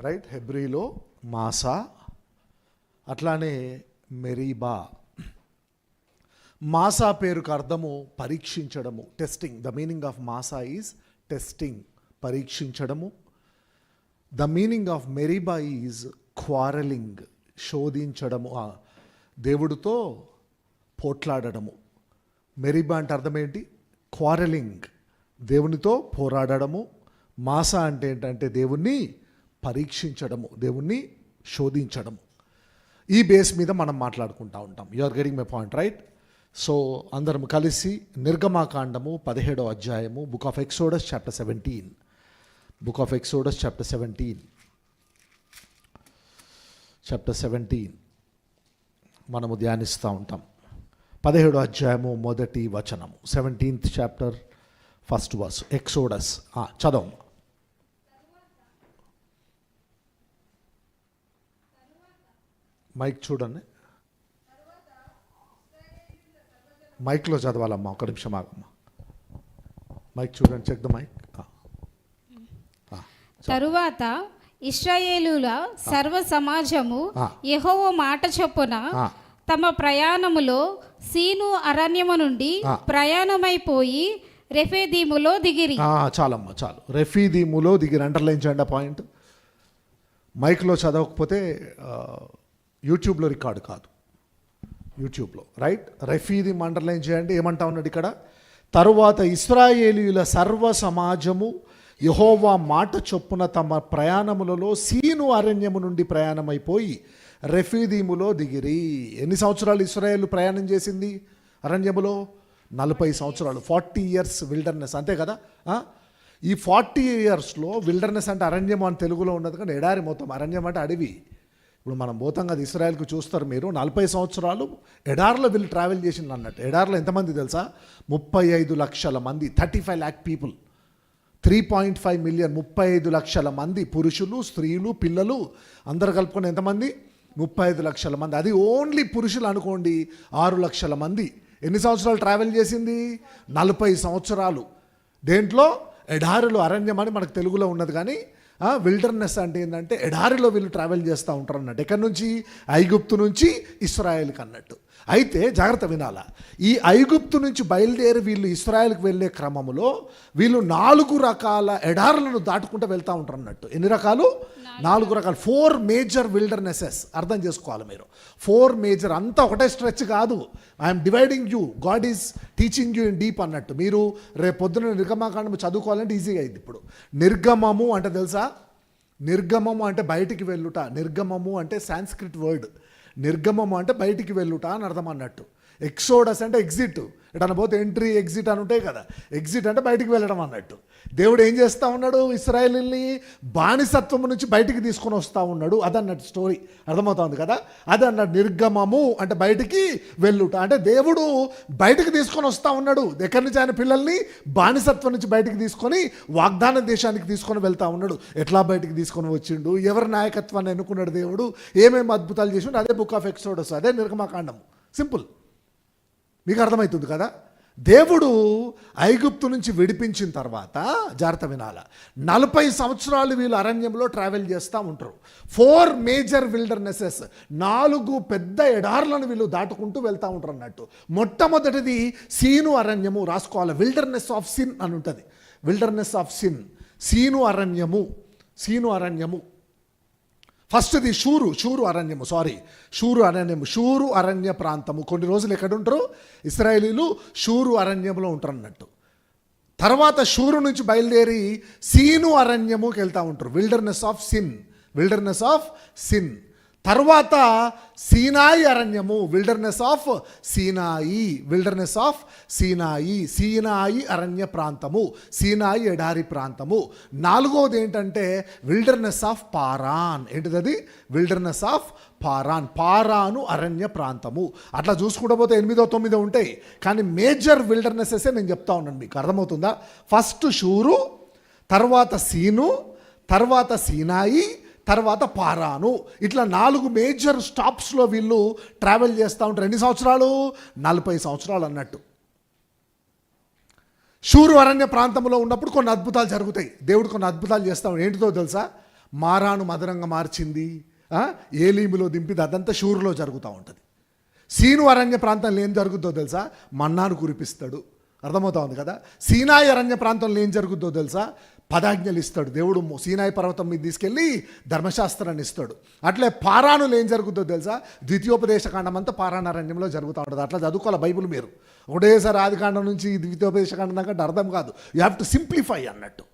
Right. హెబ్రీలో మాసా, అట్లానే Meribah. Massah పేరుకు అర్థము పరీక్షించడము, testing. The meaning of Massah is testing, పరీక్షించడము. The meaning of Meribah is quarrelling, శోధించడము, దేవుడితో పోట్లాడడము. మెరీబా అంటే అర్థం ఏంటి? క్వారలింగ్, దేవునితో పోరాడము. మాసా అంటే ఏంటంటే దేవుణ్ణి పరీక్షించడము, దేవుణ్ణి శోధించడము. ఈ బేస్ మీద మనం మాట్లాడుకుంటూ ఉంటాం. You are getting my point, right? So అందరం కలిసి నిర్గమాకాండము 17వ అధ్యాయము, book of Exodus chapter 17, book of Exodus chapter 17 మనము ధ్యానిస్తూ ఉంటాం. 17వ అధ్యాయము మొదటి వచనము, 17th chapter 1st verse, Exodus. చదవం. మైక్ చూడండి, మైక్లో చదవాలమ్మా. ఒక నిమిషం ఆగమ్మా, మైక్ చూడండి, చెక్ ద మైక్. తరువాత ఇశ్రాయేలుల సర్వ సమాజము యెహోవా మాట చొప్పున తమ ప్రయాణములో సీను అరణ్యము నుండి ప్రయాణమైపోయి రెఫీదీములో దిగిరి. చాలమ్మా, చాలు. రెఫీదీములో దిగిరి, అండర్లైన్ చేయండి ఆ పాయింట్. మైక్లో చదవకపోతే యూట్యూబ్లో రికార్డు కాదు, యూట్యూబ్లో, రైట్? రెఫీదీం అండర్లైన్ చేయండి. ఏమంటా ఉన్నాడు ఇక్కడ? తరువాత ఇశ్రాయేలీయుల సర్వ సమాజము యెహోవా మాట చొప్పున తమ ప్రయాణములలో సీను అరణ్యము నుండి ప్రయాణమైపోయి రెఫీదీములో దిగిరి. ఎన్ని సంవత్సరాలు ఇశ్రాయేలు ప్రయాణం చేసింది అరణ్యములో? 40 సంవత్సరాలు, 40 years విల్డర్నెస్, అంతే కదా? ఈ 40 yearsలో విల్డర్నెస్ అంటే అరణ్యం అని తెలుగులో ఉన్నది, కానీ ఎడారి మొత్తం. అరణ్యం అంటే అడవి. ఇప్పుడు మనం పోతాం కదా ఇశ్రాయేల్కి, చూస్తారు మీరు. 40 సంవత్సరాలు ఎడారిలో వీళ్ళు ట్రావెల్ చేసింది అన్నట్టు. ఎడారిలో ఎంతమంది తెలుసా? 35 లక్షల మంది, 35 lakh people, 3.5 million, 35 లక్షల మంది, పురుషులు, స్త్రీలు, పిల్లలు అందరు కలుపుకొని ఎంతమంది? 35 లక్షల మంది. అది ఓన్లీ పురుషులు అనుకోండి, 6 లక్షల మంది. ఎన్ని సంవత్సరాలు ట్రావెల్ చేసింది? 40 సంవత్సరాలు. దేంట్లో? ఎడారిలో. అరణ్యం అని మనకు తెలుగులో ఉన్నది, కానీ విల్డర్నెస్ అంటే ఏంటంటే ఎడారిలో వీళ్ళు ట్రావెల్ చేస్తూ ఉంటారు అన్నట్టు. ఎక్కడి నుంచి? ఐగుప్తు నుంచి ఇశ్రాయేల్కి అన్నట్టు. అయితే జాగ్రత్త వినాలా, ఈ ఐగుప్తు నుంచి బయలుదేరి వీళ్ళు ఇశ్రాయేల్కి వెళ్ళే క్రమంలో వీళ్ళు 4 రకాల ఎడారులను దాటుకుంటూ వెళ్తూ ఉంటారు అన్నట్టు. ఎన్ని రకాలు? 4 రకాలు. 4 మేజర్ విల్డర్నెసెస్. అర్థం చేసుకోవాలి మీరు. 4 మేజర్, అంతా ఒకటే స్ట్రెచ్ కాదు. I'm dividing you, God is teaching you in deep అన్నట్టు. మీరు రేపు పొద్దున నిర్గమాకాండం చదువుకోవాలంటే ఈజీగా అయింది. ఇప్పుడు నిర్గమము అంటే తెలుసా? నిర్గమము అంటే బయటికి వెళ్ళుట. నిర్గమము అంటే సాంస్క్రిట్ వర్డ్. నిర్గమము అంటే బయటికి వెళ్ళుట అని అర్థం అన్నట్టు. ఎక్సోడస్ అంటే ఎగ్జిట్. ఎటన్నా పోతే ఎంట్రీ, ఎగ్జిట్ అని ఉంటాయి కదా. ఎగ్జిట్ అంటే బయటికి వెళ్ళడం అన్నట్టు. దేవుడు ఏం చేస్తూ ఉన్నాడు? ఇశ్రాయేలుని బానిసత్వం నుంచి బయటికి తీసుకొని వస్తూ ఉన్నాడు. అదన్నట్టు స్టోరీ. అర్థమవుతుంది కదా? అదన్నట్టు నిర్గమము అంటే బయటికి వెళ్ళుట. అంటే దేవుడు బయటికి తీసుకొని వస్తూ ఉన్నాడు. ఎక్కడి నుంచి? ఆయన పిల్లల్ని బానిసత్వం నుంచి బయటికి తీసుకొని వాగ్దాన దేశానికి తీసుకొని వెళ్తూ ఉన్నాడు. ఎట్లా బయటికి తీసుకొని వచ్చిండు? ఎవరి నాయకత్వాన్ని ఎన్నుకున్నాడు దేవుడు? ఏమేమి అద్భుతాలు చేసిండు? అదే బుక్ ఆఫ్ ఎక్సోడస్, అదే నిర్గమాకాండం. సింపుల్. మీకు అర్థమవుతుంది కదా? దేవుడు ఐగుప్తు నుంచి విడిపించిన తర్వాత, జాగ్రత్త వినాల, 40 సంవత్సరాలు వీళ్ళు అరణ్యంలో ట్రావెల్ చేస్తూ ఉంటారు. 4 మేజర్ విల్డర్నెసెస్, 4 పెద్ద ఎడార్లను వీళ్ళు దాటుకుంటూ వెళ్తూ ఉంటారు అన్నట్టు. మొట్టమొదటిది సీను అరణ్యము. రాసుకోవాలి, విల్డర్నెస్ ఆఫ్ సిన్ అని ఉంటుంది. విల్డర్నెస్ ఆఫ్ సిన్, సీను అరణ్యము. సీను అరణ్యము. ఫస్ట్ది షూరు అరణ్యము. షూరు అరణ్య ప్రాంతము. కొన్ని రోజులు ఎక్కడుంటారు ఇశ్రాయేలీలు? షూరు అరణ్యంలో ఉంటారు అన్నట్టు. తర్వాత షూరు నుంచి బయలుదేరి సీను అరణ్యముకి వెళ్తూ ఉంటారు. Wilderness of sin. తర్వాత సీనాయి అరణ్యము, విల్డర్నెస్ ఆఫ్ సీనాయి అరణ్య ప్రాంతము, సీనాయి ఎడారి ప్రాంతము. 4వది ఏంటంటే విల్డర్నెస్ ఆఫ్ పారాన్. ఏంటిది? విల్డర్నెస్ ఆఫ్ పారాను అరణ్య ప్రాంతము. అట్లా చూసుకుంటూ పోతే 8, 9 ఉంటాయి, కానీ మేజర్ విల్డర్నెసెసే నేను చెప్తా ఉన్నాను. మీకు అర్థమవుతుందా? ఫస్ట్ షూరు, తర్వాత సీను, తర్వాత సీనాయి, తర్వాత పారాను. ఇట్లా 4 మేజర్ స్టాప్స్లో వీళ్ళు ట్రావెల్ చేస్తూ ఉంటారు. ఎన్ని సంవత్సరాలు? 40 సంవత్సరాలు అన్నట్టు. షూరు అరణ్య ప్రాంతంలో ఉన్నప్పుడు కొన్ని అద్భుతాలు జరుగుతాయి. దేవుడు కొన్ని అద్భుతాలు చేస్తాడు. ఏంటిదో తెలుసా? మారాను మధురంగా మార్చింది, ఏలీములో దింపింది, అదంతా షూరులో జరుగుతూ ఉంటుంది. సీను అరణ్య ప్రాంతంలో ఏం జరుగుతుందో తెలుసా? మన్నాను కురిపిస్తాడు. అర్థమవుతా ఉంది కదా? సీనాయి అరణ్య ప్రాంతంలో ఏం జరుగుతుందో తెలుసా? పదాజ్ఞలు ఇస్తాడు దేవుడు. సీనాయి పర్వతం మీద తీసుకెళ్ళి ధర్మశాస్త్రాన్ని ఇస్తాడు. అట్లే పారానులు ఏం జరుగుతుందో తెలుసా? ద్వితీయోపదేశకాండం అంతా పారాణారణ్యంలో జరుగుతూ ఉంటుంది. అట్లా చదువుకోవాలి బైబిల్ మీరు. ఒకటేసారి ఆదికాండం నుంచి ద్వితీయోపదేశకాండం దాకా అర్థం కాదు. యూ హ్యావ్ టు సింప్లిఫై అన్నట్టు.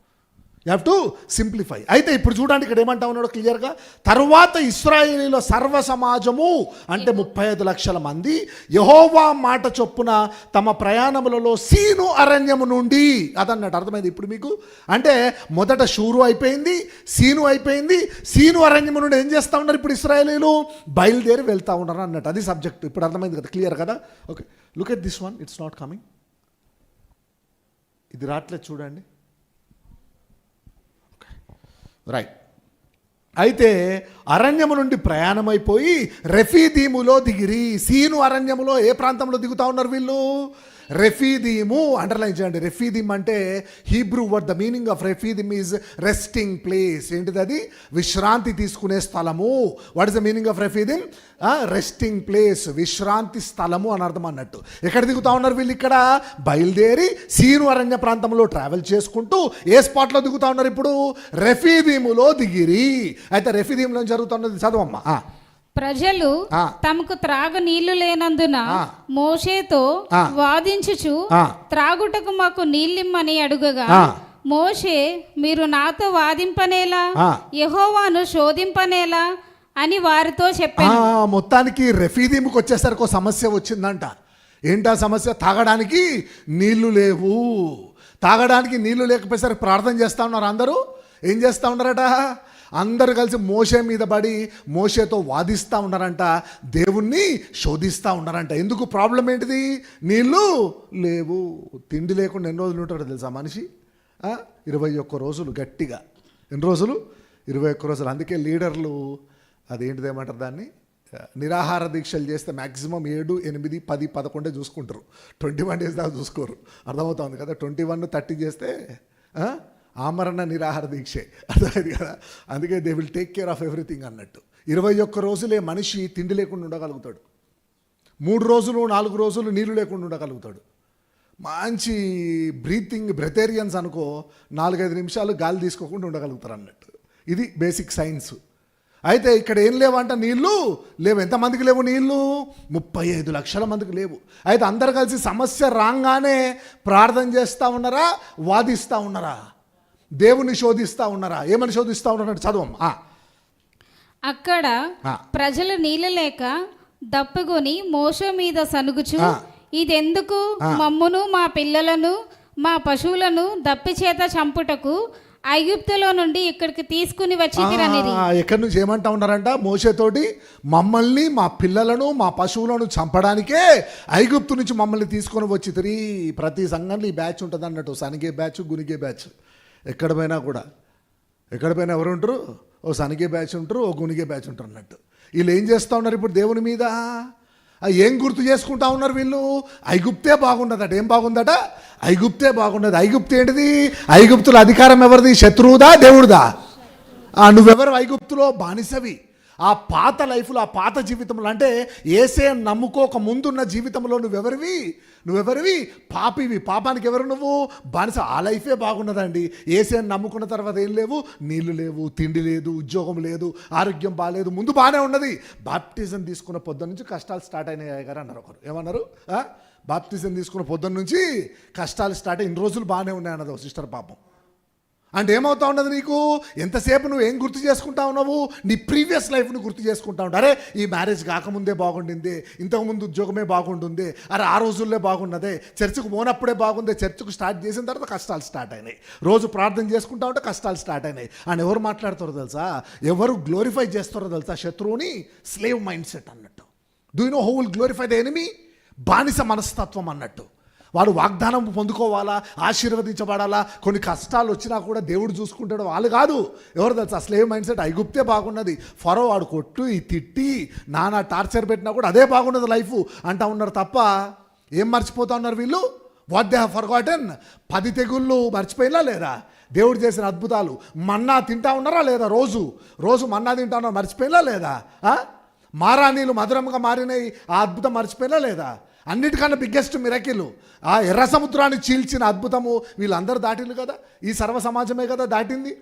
You have to simplify. అయితే ఇప్పుడు చూడండి ఇక్కడ ఏమంటా ఉన్నాడు క్లియర్గా. తరువాత ఇశ్రాయేలీల సర్వ సమాజము అంటే 35 లక్షల మంది యెహోవా మాట చొప్పున తమ ప్రయాణములలో సీను అరణ్యము నుండి, అదన్నట్టు అర్థమైంది ఇప్పుడు మీకు. అంటే మొదట షూరు అయిపోయింది, సీను అయిపోయింది, సీను అరణ్యము నుండి ఏం చేస్తూ ఉన్నారు ఇప్పుడు ఇశ్రాయేలీలు? బయలుదేరి వెళ్తూ ఉన్నారు అన్నట్టు. అది సబ్జెక్ట్. ఇప్పుడు అర్థమైంది కదా, క్లియర్ కదా? Okay, look at this one. It's not coming. ఇది రావట్లేదు చూడండి. రైట్. అయితే అరణ్యము నుండి ప్రయాణమైపోయి రెఫీదీములో దిగిరి. సీను అరణ్యములో ఏ ప్రాంతంలో దిగుతా ఉన్నారు వీళ్ళు? రెఫీదీము. అండర్లైన్ చేయండి. రెఫీదీమ్ అంటే Hebrew word. The meaning of Rephidim is resting place. ఏంటిది అది? విశ్రాంతి తీసుకునే స్థలము. What is the meaning of Rephidim? Resting place, విశ్రాంతి స్థలము అని అర్థం అన్నట్టు. ఎక్కడ దిగుతా ఉన్నారు వీళ్ళు? ఇక్కడ బయలుదేరి సీను అరణ్య ప్రాంతంలో ట్రావెల్ చేసుకుంటూ ఏ స్పాట్లో దిగుతా ఉన్నారు ఇప్పుడు? రెఫీదీములో దిగిరి. అయితే రెఫీదీములో జరుగుతున్నది చదవమ్మా. ప్రజలు తమకు త్రాగు నీళ్లు లేనందున మోషేతో వాదించుచు త్రాగుటకు మాకు నీళ్ళిమ్మని అడుగగా, మోషే మీరు నాతో వాదింపనేలా, యెహోవాను శోధింపనేలా అని వారితో చెప్పాను. మొత్తానికి రెఫీదీముకి వచ్చేసరికి ఒక సమస్య వచ్చిందంట. ఏంటా సమస్య? తాగడానికి నీళ్లు లేవు. తాగడానికి నీళ్లు లేకపోయేసరికి ప్రార్థన చేస్తూ ఉన్నారు అందరూ. ఏం చేస్తూ ఉన్నారట? అందరూ కలిసి మోషే మీద పడి మోషేతో వాదిస్తూ ఉన్నారంట, దేవుణ్ణి శోధిస్తూ ఉన్నారంట. ఎందుకు? ప్రాబ్లం ఏంటిది? నీళ్ళు లేవు. తిండి లేకుండా ఎన్ని రోజులు ఉంటాడో తెలుసా మనిషి? 21 రోజులు గట్టిగా. ఎన్ని రోజులు? 21 రోజులు. అందుకే లీడర్లు అదేంటిది ఏమంటారు దాన్ని, నిరాహార దీక్షలు చేస్తే మ్యాక్సిమం 7, 8, 10, 11 చూసుకుంటారు. 21 days దాకా చూసుకోరు. అర్థమవుతుంది కదా? 21, 30 చేస్తే ఆమరణ నిరాహార దీక్షే. అర్థమైంది కదా? అందుకే they will take care of everything అన్నట్టు. 21 రోజులే మనిషి తిండి లేకుండా ఉండగలుగుతాడు. 3 రోజులు 4 రోజులు నీళ్ళు లేకుండా ఉండగలుగుతాడు. మంచి బ్రెథేరియన్స్ అనుకో 4-5 నిమిషాలు గాలి తీసుకోకుండా ఉండగలుగుతారు అన్నట్టు. ఇది బేసిక్ సైన్స్. అయితే ఇక్కడ ఏం లేవంట? నీళ్ళు లేవు. ఎంతమందికి లేవు నీళ్ళు? 35 లక్షల మందికి లేవు. అయితే అందరు కలిసి సమస్య రాగానే ప్రార్థన చేస్తూ ఉన్నారా? వాదిస్తూ ఉన్నారా? దేవుని శోధిస్తూ ఉన్నారా? ఏమని శోధిస్తూ ఉన్నారంటే చదవమ్మా. అక్కడ ప్రజలు నీళ్ళు లేక దప్పుకొని మోషే మీద సనుగుచు, ఇదెందుకు? మమ్మును మా పిల్లలను మా పశువులను దప్పి చేత చంపుటకు ఐగుప్తులో నుండి ఇక్కడికి తీసుకుని వచ్చిరనిది. ఎక్కడి నుంచి ఏమంటా ఉన్నారంట? మోషేతోటి మమ్మల్ని, మా పిల్లలను, మా పశువులను చంపడానికే ఐగుప్తు నుంచి మమ్మల్ని తీసుకొని వచ్చి తిరిగి. ప్రతి సంఘంలో ఈ బ్యాచ్ ఉంటుంది అన్నట్టు. సనిగే బ్యాచ్, గునిగే బ్యాచ్. ఎక్కడ పోయినా ఎవరు ఉంటారు? ఓ సనిగే బ్యాచ్ ఉంటారు, ఓ గునిగే బ్యాచ్ ఉంటారు అన్నట్టు. వీళ్ళు ఏం చేస్తూ ఉన్నారు ఇప్పుడు దేవుని మీద? ఏం గుర్తు చేసుకుంటా ఉన్నారు వీళ్ళు? ఐగుప్తే బాగున్నదట. ఏం బాగుందట? ఐగుప్తే బాగున్నది. ఐగుప్తు ఏంటిది? ఐగుప్తుల అధికారం ఎవరిది? శత్రువుదా దేవుడుదా? నువ్వెవరు? ఐగుప్తులో బానిసవి. ఆ పాత లైఫ్లో, ఆ పాత జీవితంలో, అంటే ఏసే నమ్ముకోక ముందున్న జీవితంలో నువ్వెవరివి? పాపివి. పాపానికి ఎవరు నువ్వు? బానిస. ఆ లైఫే బాగున్నదండి. ఏసే నమ్ముకున్న తర్వాత ఏం లేవు? నీళ్లు లేవు, తిండి లేదు, ఉద్యోగం లేదు, ఆరోగ్యం బాగాలేదు. ముందు బాగానే ఉన్నది. బాప్టిజం తీసుకున్న పొద్దున్న నుంచి కష్టాలు స్టార్ట్ అయినాయి గారు అన్నారు ఒకరు. ఏమన్నారు? బాప్టిజం తీసుకున్న పొద్దున్న నుంచి కష్టాలు స్టార్ట్ అయ్యి ఇన్ని రోజులు బాగానే ఉన్నాయి అన్నది ఒక సిస్టర్. పాపం. అంటే ఏమవుతా ఉన్నది నీకు? ఎంతసేపు నువ్వు ఏం గుర్తు చేసుకుంటా ఉన్నావు? నీ ప్రీవియస్ లైఫ్ను గుర్తు చేసుకుంటా ఉంటావు. అరే ఈ మ్యారేజ్ కాకముందే బాగుండింది, ఇంతకుముందు ఉద్యోగమే బాగుంటుంది, అరే ఆ రోజుల్లో బాగున్నదే, చర్చికి పోనప్పుడే బాగుంది, చర్చికి స్టార్ట్ చేసిన తర్వాత కష్టాలు స్టార్ట్ అయినాయి, రోజు ప్రార్థన చేసుకుంటా ఉంటే కష్టాలు స్టార్ట్ అయినాయి అని ఎవరు మాట్లాడతారో తెలుసా? ఎవరు గ్లోరిఫై చేస్తారో తెలుసా? శత్రువుని. స్లేవ్ మైండ్ సెట్ అన్నట్టు. Do you know who will glorify the enemy? బానిస మనస్తత్వం అన్నట్టు. వాడు వాగ్దానం పొందుకోవాలా, ఆశీర్వదించబడాలా, కొన్ని కష్టాలు వచ్చినా కూడా దేవుడు చూసుకుంటాడు. వాళ్ళు కాదు. ఎవరు తెలుసా? Slave mind set. ఐగుప్తే బాగున్నది. ఫరో వాడు కొట్టు తిట్టి నానా టార్చర్ పెట్టినా కూడా అదే బాగున్నది లైఫ్ అంటా ఉన్నారు తప్ప ఏం మర్చిపోతా ఉన్నారు వీళ్ళు? What they have forgotten? 10 తెగుళ్ళు మర్చిపోయినా లేదా? దేవుడు చేసిన అద్భుతాలు. మన్నా తింటా ఉన్నారా లేదా? రోజు మన్నా తింటా ఉన్నారా? మర్చిపోయినా లేదా? మారాణీలు మధురంగా మారినాయి, ఆ అద్భుతం మర్చిపోయినా లేదా? అన్నిటికన్నా బిగ్గెస్ట్ మిరకిల్ ఆ ఎర్ర సముద్రాన్ని చీల్చిన అద్భుతము వీళ్ళందరూ దాటిలు కదా, ఈ సర్వ సమాజమే కదా దాటింది.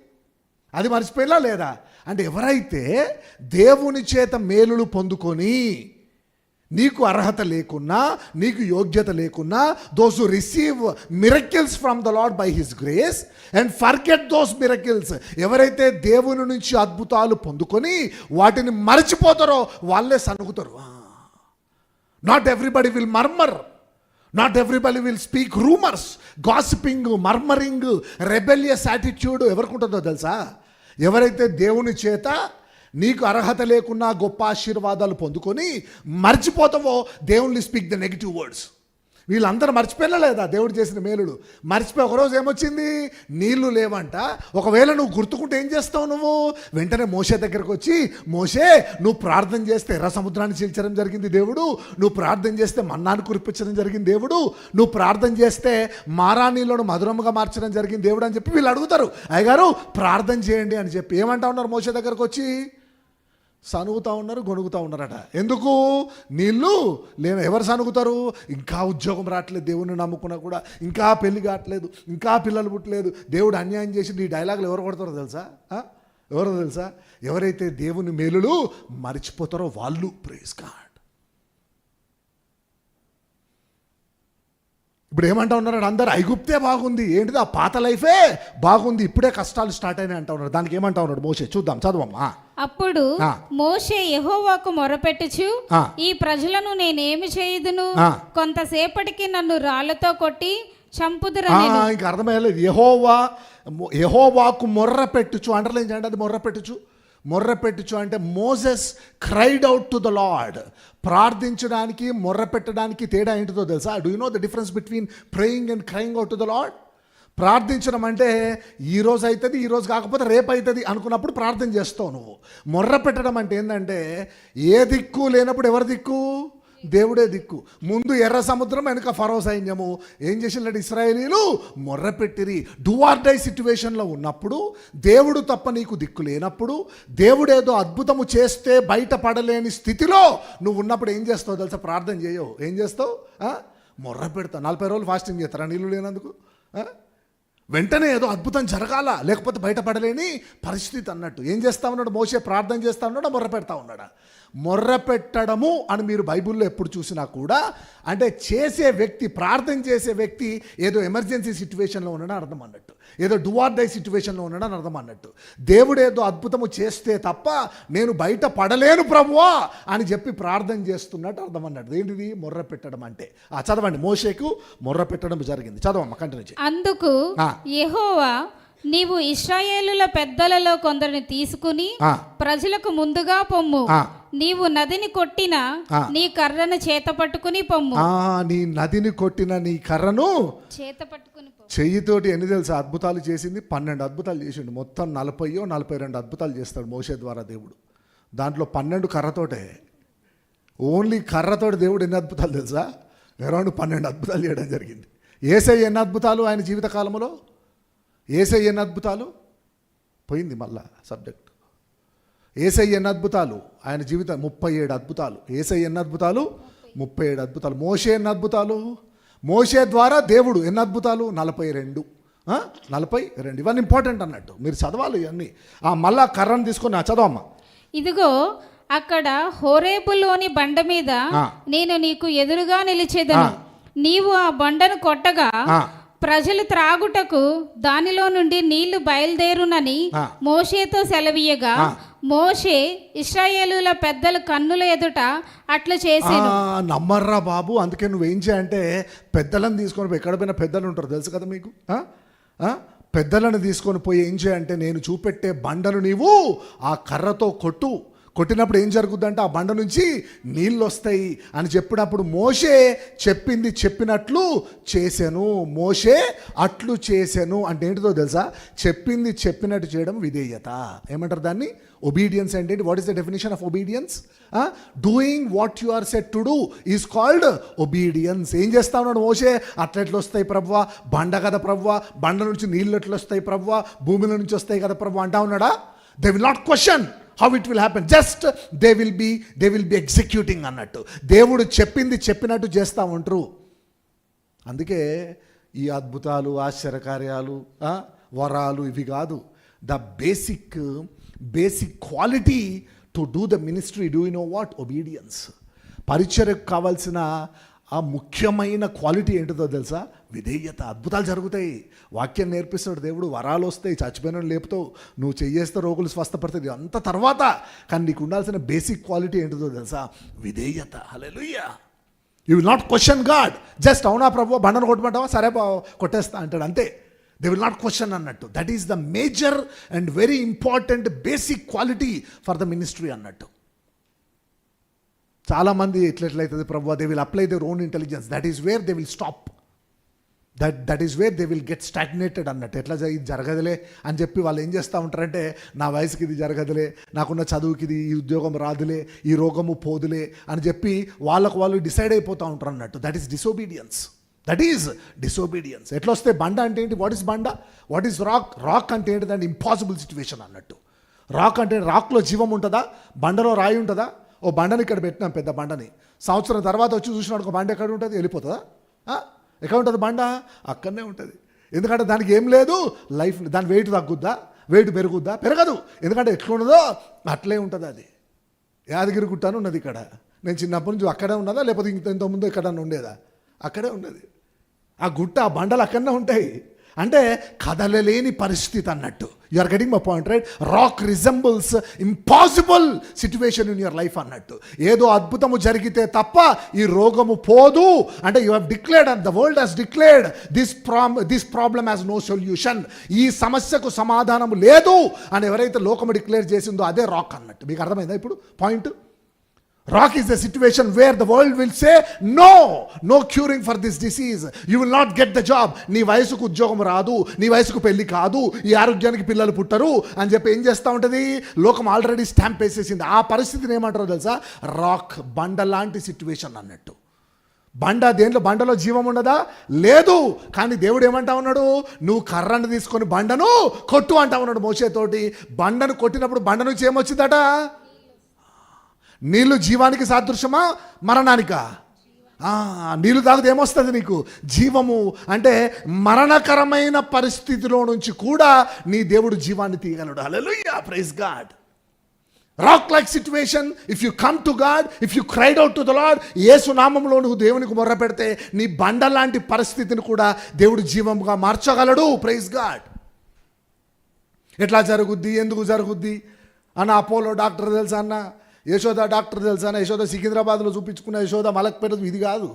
అది మర్చిపోయినా లేదా? అంటే ఎవరైతే దేవుని చేత మేలులు పొందుకొని నీకు అర్హత లేకున్నా, నీకు యోగ్యత లేకున్నా, those who receive miracles from the Lord by his grace and forget those miracles, ఎవరైతే దేవుని నుంచి అద్భుతాలు పొందుకొని వాటిని మర్చిపోతారో వాళ్ళే సనుగుతారు. Not everybody will murmur, not everybody will speak rumours, gossiping, murmuring, rebellious attitude ఎవరికి ఉంటుందో తెలుసా? ఎవరైతే దేవుని చేత నీకు అర్హత లేకున్నా గొప్ప ఆశీర్వాదాలు పొందుకొని మర్చిపోతావో they only speak the negative words. వీళ్ళందరూ మర్చిపోయినా లేదా దేవుడు చేసిన మేలుడు? మర్చిపోయి ఒకరోజు ఏమొచ్చింది? నీళ్లు లేవంట. ఒకవేళ నువ్వు గుర్తుకుంటే ఏం చేస్తావు? నువ్వు వెంటనే మోషే దగ్గరకు వచ్చి, మోషే నువ్వు ప్రార్థన చేస్తే ఎర్ర సముద్రాన్ని చీల్చడం జరిగింది దేవుడు, నువ్వు ప్రార్థన చేస్తే మన్నాను కురిపించడం జరిగింది దేవుడు, నువ్వు ప్రార్థన చేస్తే మారాణీలను మధురముగా మార్చడం జరిగింది దేవుడు అని చెప్పి వీళ్ళు అడుగుతారు. అయ్యగారు ప్రార్థన చేయండి అని చెప్పి ఏమంటా ఉన్నారు? మోషే దగ్గరకు వచ్చి సనుగుతూ ఉన్నారు, గొనుగుతూ ఉన్నారట. ఎందుకు? నీళ్ళు లేని. ఎవరు సనుగుతారు? ఇంకా ఉద్యోగం రావట్లేదు, దేవుణ్ణి నమ్ముకున్నా కూడా ఇంకా పెళ్లి కావట్లేదు, ఇంకా పిల్లలు పుట్టలేదు, దేవుడు అన్యాయం చేసి ఈ డైలాగులు ఎవరు కొడతారో తెలుసా? ఎవరో తెలుసా? ఎవరైతే దేవుని మేలులు మర్చిపోతారో వాళ్ళు. Praise God. ఇప్పుడు ఏమంటా ఉన్నారు అందరు? ఐగుప్తే బాగుంది, ఏంటిది ఆ పాత లైఫే బాగుంది, ఇప్పుడే కష్టాలు స్టార్ట్ అయినాయి అంటా ఉన్నారు. దానికి ఏమంటా ఉన్నాడు మోషే? చూద్దాం, చదవమ్మా. అప్పుడు మోషే యెహోవాకు మొరపెట్టుచు, ఈ ప్రజలను నేనేమి చేయుదును? కొంతసేపటికి నన్ను రాళ్లతో కొట్టి చంపుదురని. ఇంకా అర్థమయ్యలేదు. యెహోవాకు మొర్ర పెట్టుచు, అండర్లైన్ చేయండి అది. మొర్ర పెట్టుచు అంటే Moses cried out to the lord. ప్రార్థించడానికి మొర్ర పెట్టడానికి తేడా ఏంటిదో తెలుసా? Do you know the difference between praying and crying out to the lord? ప్రార్థించడం అంటే ఈరోజు అవుతుంది, ఈరోజు కాకపోతే రేపు అవుతుంది అనుకున్నప్పుడు ప్రార్థన చేస్తావు నువ్వు. మొర్ర పెట్టడం అంటే ఏంటంటే ఏ దిక్కు లేనప్పుడు ఎవరి దిక్కు? దేవుడే దిక్కు. ముందు ఎర్ర సముద్రం, వెనుక ఫరో సైన్యము. ఏం చేసినట్టు ఇశ్రాయేలీలు మొర్రపెట్టిరి. డూ ఆర్ డై సిచ్యువేషన్లో ఉన్నప్పుడు, దేవుడు తప్ప నీకు దిక్కు లేనప్పుడు, దేవుడు ఏదో అద్భుతము చేస్తే బయటపడలేని స్థితిలో నువ్వు ఉన్నప్పుడు ఏం చేస్తావు తెలుసా? ప్రార్థన చేయవు. ఏం చేస్తావు? మొర్ర పెడతావు. 40 రోజులు ఫాస్టింగ్ చేస్తారా నీళ్ళు లేనందుకు? వెంటనే ఏదో అద్భుతం జరగాల, లేకపోతే బయటపడలేని పరిస్థితి అన్నట్టు. ఏం చేస్తా ఉన్నాడు మోషే? ప్రార్థన చేస్తా ఉన్నాడా, మొర్ర పెడతా ఉన్నాడా? మొర్ర పెట్టడము అని మీరు బైబిల్లో ఎప్పుడు చూసినా కూడా అంటే చేసే వ్యక్తి, ప్రార్థన చేసే వ్యక్తి ఏదో ఎమర్జెన్సీ సిచ్యువేషన్లో ఉన్నాడని అర్థం అన్నట్టు, ఏదో డూ ఆర్ డై సిచ్యువేషన్లో ఉన్నాడని అర్థం అన్నట్టు. దేవుడు ఏదో అద్భుతము చేస్తే తప్ప నేను బయట పడలేను ప్రభువా అని చెప్పి ప్రార్థన చేస్తున్నట్టు అర్థం అన్నట్టు. ఏంటిది మొర్ర పెట్టడం అంటే? చదవండి. మోషేకు మొర్ర పెట్టడం జరిగింది. చదవమ్మ, కంటిన్యూ చేయి. అందుకు యెహోవా, నీవు ఇశ్రాయేలుల పెద్దలలో కొందరిని తీసుకుని ప్రజలకు ముందుగా పొమ్ము. నీవు నదిని కొట్టిన నీ కర్రను చేత పట్టుకుని పొమ్ము. నీ నదిని కొట్టిన నీ కర్రను చేత పట్టుకుని చెయ్యితోటి. ఎన్ని తెలుసా అద్భుతాలు చేసింది? 12 అద్భుతాలు చేసిండు. మొత్తం 42 అద్భుతాలు చేస్తాడు మోషే ద్వారా దేవుడు. దాంట్లో 12 కర్రతోటే. ఓన్లీ కర్రతోటి దేవుడు ఎన్ని అద్భుతాలు తెలుసా? అరౌండ్ 12 అద్భుతాలు చేయడం జరిగింది. యేసయ్య ఎన్ని అద్భుతాలు ఆయన జీవితకాలంలో? యేసయ్య ఎన్ని అద్భుతాలు? పోయింది మళ్ళా సబ్జెక్ట్. యేసయ్య ఎన్ని అద్భుతాలు? ఆయన జీవితం 37 అద్భుతాలు. యేసయ్య ఎన్ని అద్భుతాలు? 37 అద్భుతాలు. మోషే ఎన్ని అద్భుతాలు? మోషే ద్వారా దేవుడు ఎన్ని అద్భుతాలు? 42. 42. ఇవన్నీ ఇంపార్టెంట్ అన్నట్టు, మీరు చదవాలి ఇవన్నీ. మళ్ళా కర్రను తీసుకొని చదవమ్మా. ఇదిగో అక్కడ హోరేబులోని బండ మీద నేను నీకు ఎదురుగా నిలిచేదను. నీవు ఆ బండను కొట్టగా ప్రజలు త్రాగుటకు దానిలో నుండి నీళ్లు బయలుదేరునని మోషేతో సెలవీయగా, మోషే ఇశ్రాయేలుల పెద్దల కన్నుల ఎదుట అట్లా చేసాను. నమ్మర్రా బాబు. అందుకే నువ్వేం చేయంటే పెద్దలను తీసుకొని, ఎక్కడ పోయినా పెద్దలు ఉంటారు తెలుసు కదా మీకు. పెద్దలను తీసుకొని పోయి ఏం చేయంటే నేను చూపెట్టే బండను నీవు ఆ కర్రతో కొట్టినప్పుడు ఏం జరుగుద్దంటే ఆ బండ నుంచి నీళ్ళు వస్తాయి అని చెప్పినప్పుడు మోషే చెప్పింది చెప్పినట్లు చేశాను, మోషే అట్లు చేశాను అంటే ఏంటిదో తెలుసా? చెప్పింది చెప్పినట్టు చేయడం విధేయత. ఏమంటారు దాన్ని? ఒబీడియన్స్ అంటే ఏంటి? What is the definition of obedience? Doing what you are set to do is called obedience. ఏం చేస్తా ఉన్నాడు మోషే? అట్లెట్లు వస్తాయి ప్రభువా, బండ కదా ప్రభువా, బండ నుంచి నీళ్ళు ఎట్లు వస్తాయి ప్రభువా, భూమిలో నుంచి వస్తాయి కదా ప్రభువా అంటా ఉన్నాడా? They will not question how it will happen, just they will be executing అన్నట్టు. దేవుడు చెప్పింది చెప్పినట్టు చేస్తూ ఉంటారు. అందుకే ఈ అద్భుతాలు, ఆశ్చర్యకార్యాలు, వరాలు ఇవి కాదు. The basic quality to do the ministry, do you know what? Obedience. పరిచర్యకు కావాల్సిన ఆ ముఖ్యమైన క్వాలిటీ ఏంటిదో తెలుసా? విధేయత. అద్భుతాలు జరుగుతాయి, వాక్యం నేర్పిస్తాడు దేవుడు, వరాలు వస్తాయి, చచ్చిపోయిన లేపుతావు, నువ్వు చెయ్యేస్తే రోగులు స్వస్థపడుతుంది, అంత తర్వాత. కానీ నీకు ఉండాల్సిన బేసిక్ క్వాలిటీ ఏంటిదో తెలుసా? విధేయత. Hallelujah. You will not question God. Just అవునా ప్రభు బండను కొట్టమంటావా, సరే కొట్టేస్తా అంటాడు అంతే. దే విల్ నాట్ క్వశ్చన్ అన్నట్టు. That is the major and very important basic quality for the ministry అన్నట్టు. చాలామంది ఎట్లయితుంది ప్రభు, they will apply their own intelligence. That is where they will stop. That is where they will get stagnated అన్నట్టు. ఎట్లా ఇది జరగదులే అని చెప్పి వాళ్ళు ఏం చేస్తూ ఉంటారంటే, నా వయసుకి ఇది జరగదులే, నాకున్న చదువుకి ఇది, ఈ ఉద్యోగం రాదులే, ఈ రోగము పోదులే అని చెప్పి వాళ్ళు డిసైడ్ అయిపోతూ ఉంటారు అన్నట్టు. That is disobedience. That is disobedience. ఎట్లా వస్తే బండ అంటే ఏంటి? వాట్ ఈస్ బండ? What is rock? రాక్ అంటే ఏంటి? దాని ఇంపాసిబుల్ సిచ్యువేషన్ అన్నట్టు. రాక్ అంటే రాక్లో జీవం ఉంటుందా? బండలో రాయి ఉంటుందా? ఓ బండని ఇక్కడ పెట్టినాం, పెద్ద బండని, సంవత్సరం తర్వాత వచ్చి చూసినాడు ఒక బండ ఎక్కడ ఉంటుంది? వెళ్ళిపోతుందా? ఎక్కడ ఉంటుంది బండ? అక్కడనే ఉంటుంది. ఎందుకంటే దానికి ఏం లేదు, లైఫ్. దాని వెయిట్ తగ్గుద్దా? వెయిట్ పెరుగుద్దా? పెరగదు. ఎందుకంటే ఎట్లున్నదో అట్లే ఉంటుంది. అది యాదగిరి గుట్ట ఉన్నది ఇక్కడ. నేను చిన్నప్పటి నుంచి అక్కడే ఉన్నదా, లేకపోతే ఇంతకుముందు ఎక్కడన్నా ఉండేదా? అక్కడే ఉన్నది. ఆ గుట్ట, ఆ బండలు అక్కడనే ఉంటాయి. అంటే కదలలేని పరిస్థితి అన్నట్టు. You are getting my point, right? Rock resembles impossible situation in your life అన్నట్టు. ఏదో అద్భుతము జరిగితే తప్ప ఈ రోగము పోదు అంటే you have declared and the world has declared this problem has no solution. ఈ సమస్యకు సమాధానం లేదు అని ఎవరైతే లోకము డిక్లేర్ చేసిందో అదే రాక్ అన్నట్టు. మీకు అర్థమైందా ఇప్పుడు point? Rock is the situation where the world will say, no curing for this disease. You will not get the job. నీ వయసుకు ఉద్యోగం రాదు, నీ వయసుకు పెళ్లి కాదు, ఈ ఆరోగ్యానికి పిల్లలు పుట్టరు అని చెప్పి ఏం చేస్తూ ఉంటుంది? లోకం ఆల్రెడీ స్టాంప్ వేసేసింది. ఆ పరిస్థితిని ఏమంటారో తెలుసా? రాక్, బండ లాంటి సిచ్యువేషన్ అన్నట్టు. బండలో జీవం ఉండదా? లేదు. కానీ దేవుడు ఏమంటా ఉన్నాడు? నువ్వు కర్రను తీసుకొని బండను కొట్టు అంటా ఉన్నాడు మోషేతోటి. బండను కొట్టినప్పుడు బండ నుంచి ఏమొచ్చిందట? నీళ్ళు జీవానికి సాదృశ్యమా, మరణానికా? నీళ్ళు తాగితే ఏమొస్తుంది నీకు? జీవము. అంటే మరణకరమైన పరిస్థితిలో నుంచి కూడా నీ దేవుడు జీవాన్ని తీయగలడు. Hallelujah, praise God. Rock like situation, if you come to God, if you cried out to the Lord, Yesu నామములో నువ్వు దేవునికి మొర్ర పెడితే నీ బండ లాంటి పరిస్థితిని కూడా దేవుడు జీవముగా మార్చగలడు. Praise God. ఎట్లా జరుగుద్ది, ఎందుకు జరుగుద్ది అన్న? అపోలో డాక్టర్ తెలుసా అన్న? యశోద డాక్టర్ తెలుసా? యశోద సికింద్రాబాద్లో చూపించుకున్న యశోద మలక్పేట ఇది కాదు.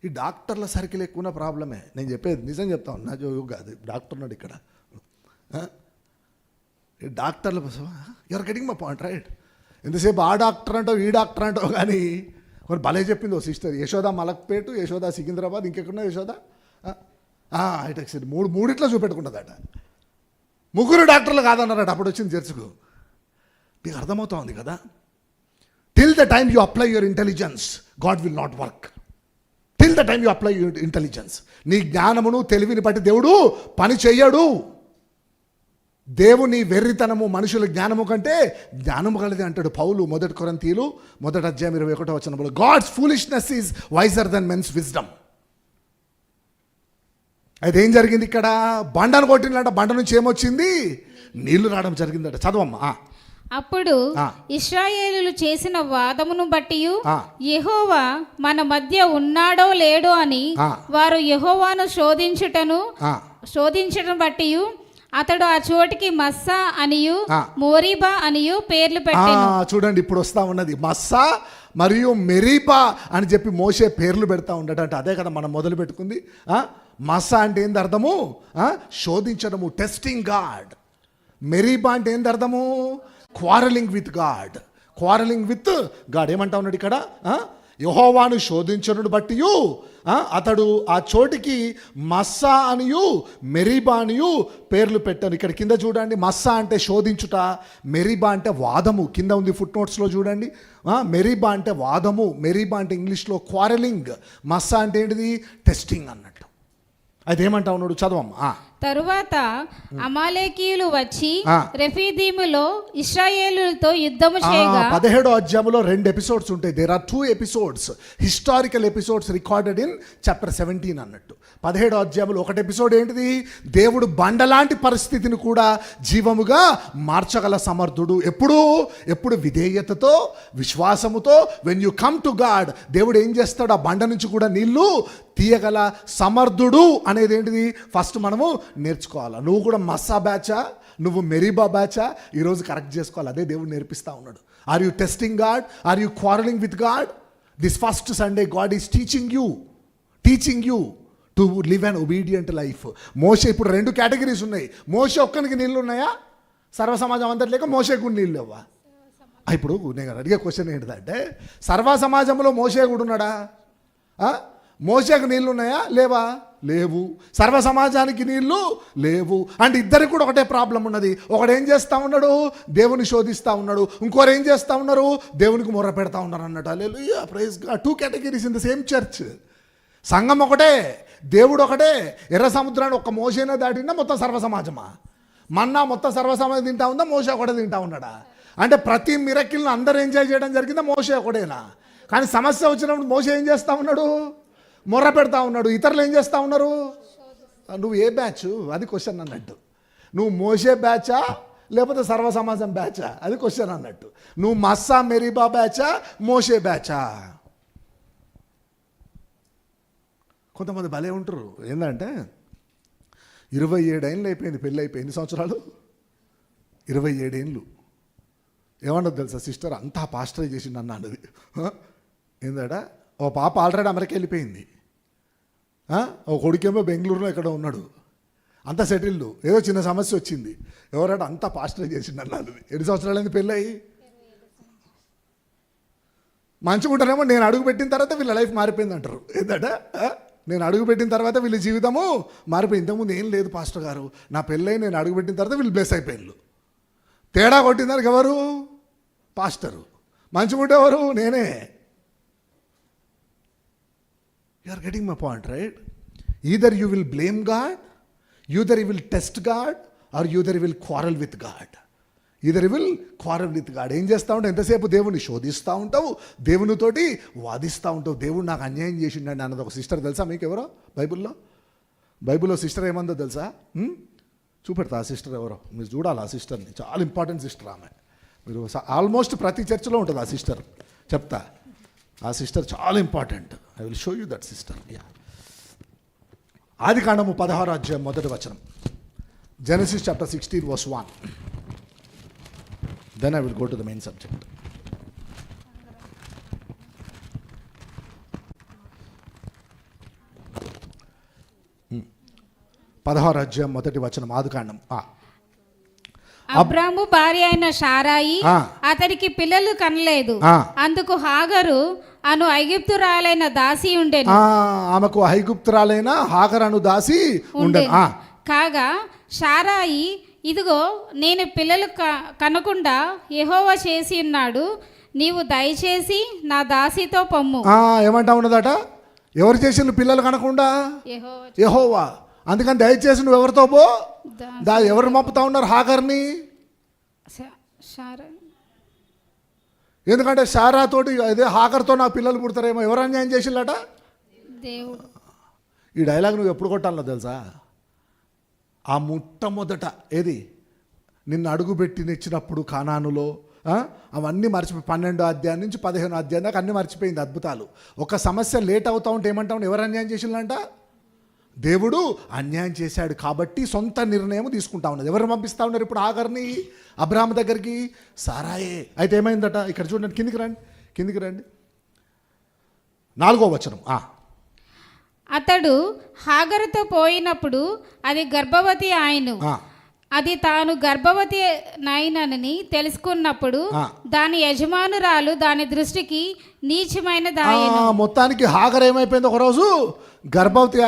ఈ డాక్టర్ల సర్కిల్ ఎక్కువ ప్రాబ్లమే. నేను చెప్పేది నిజం చెప్తా ఉన్నా, జోగు కాదు. డాక్టర్ ఉన్నాడు ఇక్కడ. ఈ డాక్టర్ల you are getting my point, right? ఎంతసేపు ఆ డాక్టర్ అంటావు, ఈ డాక్టర్ అంటావు, కానీ మరి భలే చెప్పింది ఓ సిస్టర్. యశోద మలక్పేట, యశోద సికింద్రాబాద్, ఇంకెక్కడున్నా యశోద హైటెక్ సిటీ. మూడిట్లో చూపెట్టుకుంటుందట. ముగ్గురు డాక్టర్లు కాదన్నారట అప్పుడు వచ్చింది చర్చకు. మీకు అర్థమవుతా ఉంది కదా? Till the time you apply your intelligence, God will not work. Till the time you apply your intelligence. నీ జ్ఞానమును తెలివిని బట్టి దేవుడు పని చెయ్యడు. దేవుని వెర్రితనము మనుషుల జ్ఞానము కంటే జ్ఞానము కలది అంటాడు పౌలు 1 కొరింథీయులు 1:21. God's foolishness is wiser than men's wisdom. అయితే ఏం జరిగింది ఇక్కడ? బండను కొట్టినట, బండ నుంచి ఏమొచ్చింది? నీళ్లు రావడం జరిగిందట. చదవమ్మా. అప్పుడు ఇశ్రాయేలీయులు చేసిన వాదమును బట్టి యెహోవా మన మధ్య ఉన్నాడో లేడో అని వారు యెహోవాను శోధించటం బట్టి అతడు ఆ చోటికి మస్సా అనియు మోరీబా అనియు పేర్లు పెట్టాను. చూడండి, ఇప్పుడు వస్తా ఉన్నది మస్సా మరియు మెరీబా అని చెప్పి మోషే పేర్లు పెడతా ఉండట. అదే కదా మనం మొదలు పెట్టుకుంది. మస్సా అంటే ఏంది అర్థము? శోధించడము, టెస్టింగ్ గాడ్. మెరీబా అంటే ఏంది అర్థము? Quarrelling with God. Quarrelling with God. ఏమంటా ఉన్నాడు ఇక్కడ? యెహోవాను శోధించును బట్టియు అతడు ఆ చోటికి మస్సా అనియు మెరీబా అనియు పేర్లు పెట్టాను. ఇక్కడ కింద చూడండి, మస్సా అంటే శోధించుట, మెరీబా అంటే వాదము. కింద ఉంది ఫుట్ నోట్స్లో చూడండి. మెరీబా అంటే వాదము, మెరీబా అంటే ఇంగ్లీష్లో క్వారలింగ్, మస్సా అంటే ఏంటిది? టెస్టింగ్ అన్నట్టు. అయితే ఏమంటా ఉన్నాడు? చదవమ్మా. తరువాత అమాలేకీయులు వచ్చి రెఫీదీములో ఇశ్రాయేలుతో యుద్ధము చేయగా. 17వ అధ్యాయంలో 2 ఎపిసోడ్స్ ఉంటాయి. There are 2 episodes, historical episodes recorded in chapter 17 అన్నట్టు. 17వ అధ్యాయంలో ఒక ఎపిసోడ్ ఏంటిది? దేవుడు బండలాంటి పరిస్థితిని కూడా జీవముగా మార్చగల సమర్థుడు. ఎప్పుడు విధేయతతో, విశ్వాసముతో. When you come to God, దేవుడు ఏం చేస్తాడు? ఆ బండ నుంచి కూడా నీళ్లు తీయగల సమర్థుడు అనేది ఏంటిది? ఫస్ట్ మనము నేర్చుకోవాలి. నువ్వు కూడా మస్సా బ్యాచా, నువ్వు మెరీబా బ్యాచా? ఈరోజు కరెక్ట్ చేసుకోవాలి. అదే దేవుడు నేర్పిస్తూ ఉన్నాడు. Are you testing God? Are you quarrelling with God? This first Sunday God is teaching you to live an obedient life. Moshe, ఇప్పుడు 2 కేటగిరీస్ ఉన్నాయి. మోషే ఒక్కనికి నీళ్ళు ఉన్నాయా? సర్వ సమాజం అంతటి లేక మోషే కూడా నీళ్ళు లేవా? ఇప్పుడు నేను అడిగే క్వశ్చన్ ఏంటిదంటే, సర్వ సమాజంలో మోషే కూడా ఉన్నాడా? మోషేకు నీళ్ళు ఉన్నాయా? లేవు. సర్వ సమాజానికి నీళ్ళు లేవు. అంటే ఇద్దరికి కూడా ఒకటే ప్రాబ్లం ఉన్నది. ఒకడు ఏం చేస్తూ ఉన్నాడు? దేవుని శోధిస్తూ ఉన్నాడు. ఇంకోరు ఏం చేస్తూ ఉన్నారు? దేవునికి మొర్ర పెడతా ఉన్నారు అన్నట్టు. Hallelujah, praise God. 2 categories in the same church. సంఘం ఒకటే, దేవుడు ఒకటే. ఎర్ర సముద్రాన్ని ఒక్క మోసేనే దాటినా మొత్తం సర్వ సమాజమా? మన్నా మొత్తం సర్వ సమాజం తింటా ఉందా? మోసే ఒకటే తింటా ఉన్నాడా? అంటే ప్రతి మిరకిల్ని అందరూ ఎంజాయ్ చేయడం జరిగిందా? మోసే ఒకటేనా? కానీ సమస్య వచ్చినప్పుడు మోసే ఏం చేస్తూ ఉన్నాడు? మొర్ర పెడతా ఉన్నాడు. ఇతరులు ఏం చేస్తూ ఉన్నారు? నువ్వు ఏ బ్యాచ్? అది క్వశ్చన్ అన్నట్టు. నువ్వు మోసే బ్యాచా లేకపోతే సర్వ సమాజం బ్యాచా? అది క్వశ్చన్ అన్నట్టు. నువ్వు మస్సా మెరీబా బ్యాచా, మోసే బ్యాచా? కొంతమంది భలే ఉంటారు. ఏంటంటే 27 ఏళ్ళు అయిపోయింది పెళ్ళి అయిపోయి. ఎన్ని సంవత్సరాలు? 27 ఏళ్ళు. ఏమన్నది తెలుసా సిస్టర్? అంతా పాస్టరే చేసిండు అన్న అన్నది. ఏందట? ఓ పాప ఆల్రెడీ అమెరికా వెళ్ళిపోయింది. ఓ కొడుకేమో బెంగళూరులో ఎక్కడో ఉన్నాడు. అంతా సెటిల్డ్. ఏదో చిన్న సమస్య వచ్చింది. ఎవరంటే అంతా పాస్టరే చేసిండు అన్నది. ఎన్ని సంవత్సరాలైంది పెళ్ళయి? మంచిగా ఉంటారేమో. నేను అడుగు పెట్టిన తర్వాత వీళ్ళ లైఫ్ మారిపోయింది అంటారు. ఏందట? నేను అడుగు పెట్టిన తర్వాత వీళ్ళ జీవితము మారిపోయింది. ఇంతకుముందు ఏం లేదు పాస్టర్ గారు, నా పెళ్ళై నేను అడుగు పెట్టిన తర్వాత వీళ్ళు బ్లెస్ అయిపోయిండ్రు. తేడా కొట్టిన దానికి ఎవరు? పాస్టరు. మంచిగా ఉంటే ఎవరు? నేనే. You are getting my point, right? Either you will blame God, either you will test God, or either you will quarrel with God. Either you will quarrel with God. ఏం చేస్తూ ఉంటావు? ఎంతసేపు దేవుని శోధిస్తూ ఉంటావు, దేవునితోటి వాదిస్తూ ఉంటావు. దేవుడు నాకు అన్యాయం చేసిండండి అన్నది ఒక సిస్టర్ తెలుసా మీకు? ఎవరో బైబిల్లో సిస్టర్ ఏమందో తెలుసా? చూపెడతా ఆ సిస్టర్ ఎవరో. మీరు చూడాలి ఆ సిస్టర్ని. చాలా ఇంపార్టెంట్ సిస్టర్ ఆమె. మీరు ఆల్మోస్ట్ ప్రతి చర్చిలో ఉంటుంది ఆ సిస్టర్. చెప్తా, ఆ సిస్టర్ చాలా important. I will show you that sister. ఆదికాండము 16వ అధ్యాయం 1వ వచనం. Genesis chapter 16 verse 1. Then I will go to the main subject. పదహారు అధ్యాయం 1వ వచనం. ఆదికాండం. అబ్రాము భార్య అయిన శారాయి అతడికి పిల్లలు కనలేదు. అందుకు హాగరు అను ఐగుప్తురాలైన దాసి ఉండెను. ఆమెకు ఐగుప్తురాలైన హాగరు అను దాసి ఉండెను. కాగా శారాయి, ఇదిగో నేను పిల్లలు కనకుండా యెహోవా చేసి ఉన్నాడు, నీవు దయచేసి నా దాసితో పొమ్ము. ఏమంటా ఉన్నదట? ఎవరు చేసిన పిల్లలు కనకుండా? యెహోవా. అందుకని దయచేసి నువ్వు ఎవరితో పో? ఎవరు పంపుతా ఉన్నారు హాగర్ని? ఎందుకంటే శారాతోటి అదే హాగర్తో నా పిల్లలు పుడతారేమో. ఎవరు అన్యాయం చేసిల్లట? దేవుడు. ఈ డైలాగ్ నువ్వు ఎప్పుడు కొట్టాలో తెలుసా? ఆ మొట్టమొదట ఏది నిన్ను అడుగుపెట్టినిచ్చినప్పుడు కానానులో అవన్నీ మర్చిపోయి 12వ అధ్యాయం నుంచి 15వ అధ్యాయం దాకా అన్నీ మర్చిపోయింది. అద్భుతాలు. ఒక సమస్య లేట్ అవుతా ఉంటే ఏమంటావు? ఎవరు అన్యాయం చేసిందంట? దేవుడు అన్యాయం చేశాడు కాబట్టి సొంత నిర్ణయం తీసుకుంటా ఉన్నది. ఎవరు పంపిస్తూ ఉన్నారు ఇప్పుడు హాగర్ని అబ్రాహాము దగ్గరికి? సారాయే. అయితే ఏమైందట? ఇక్కడ చూడండి, కిందికి రండి 4వ వచనం. అతడు హాగరుతో పోయినప్పుడు అది గర్భవతి ఆయను. అది తాను గర్భవతి నైనని తెలుసుకున్నప్పుడు దాని యజమానురాలు దాని దృష్టికి నీచమైన దాయను. మొత్తానికి హాగర్ ఏమైపోయింది, ఒకరోజు గర్భవతి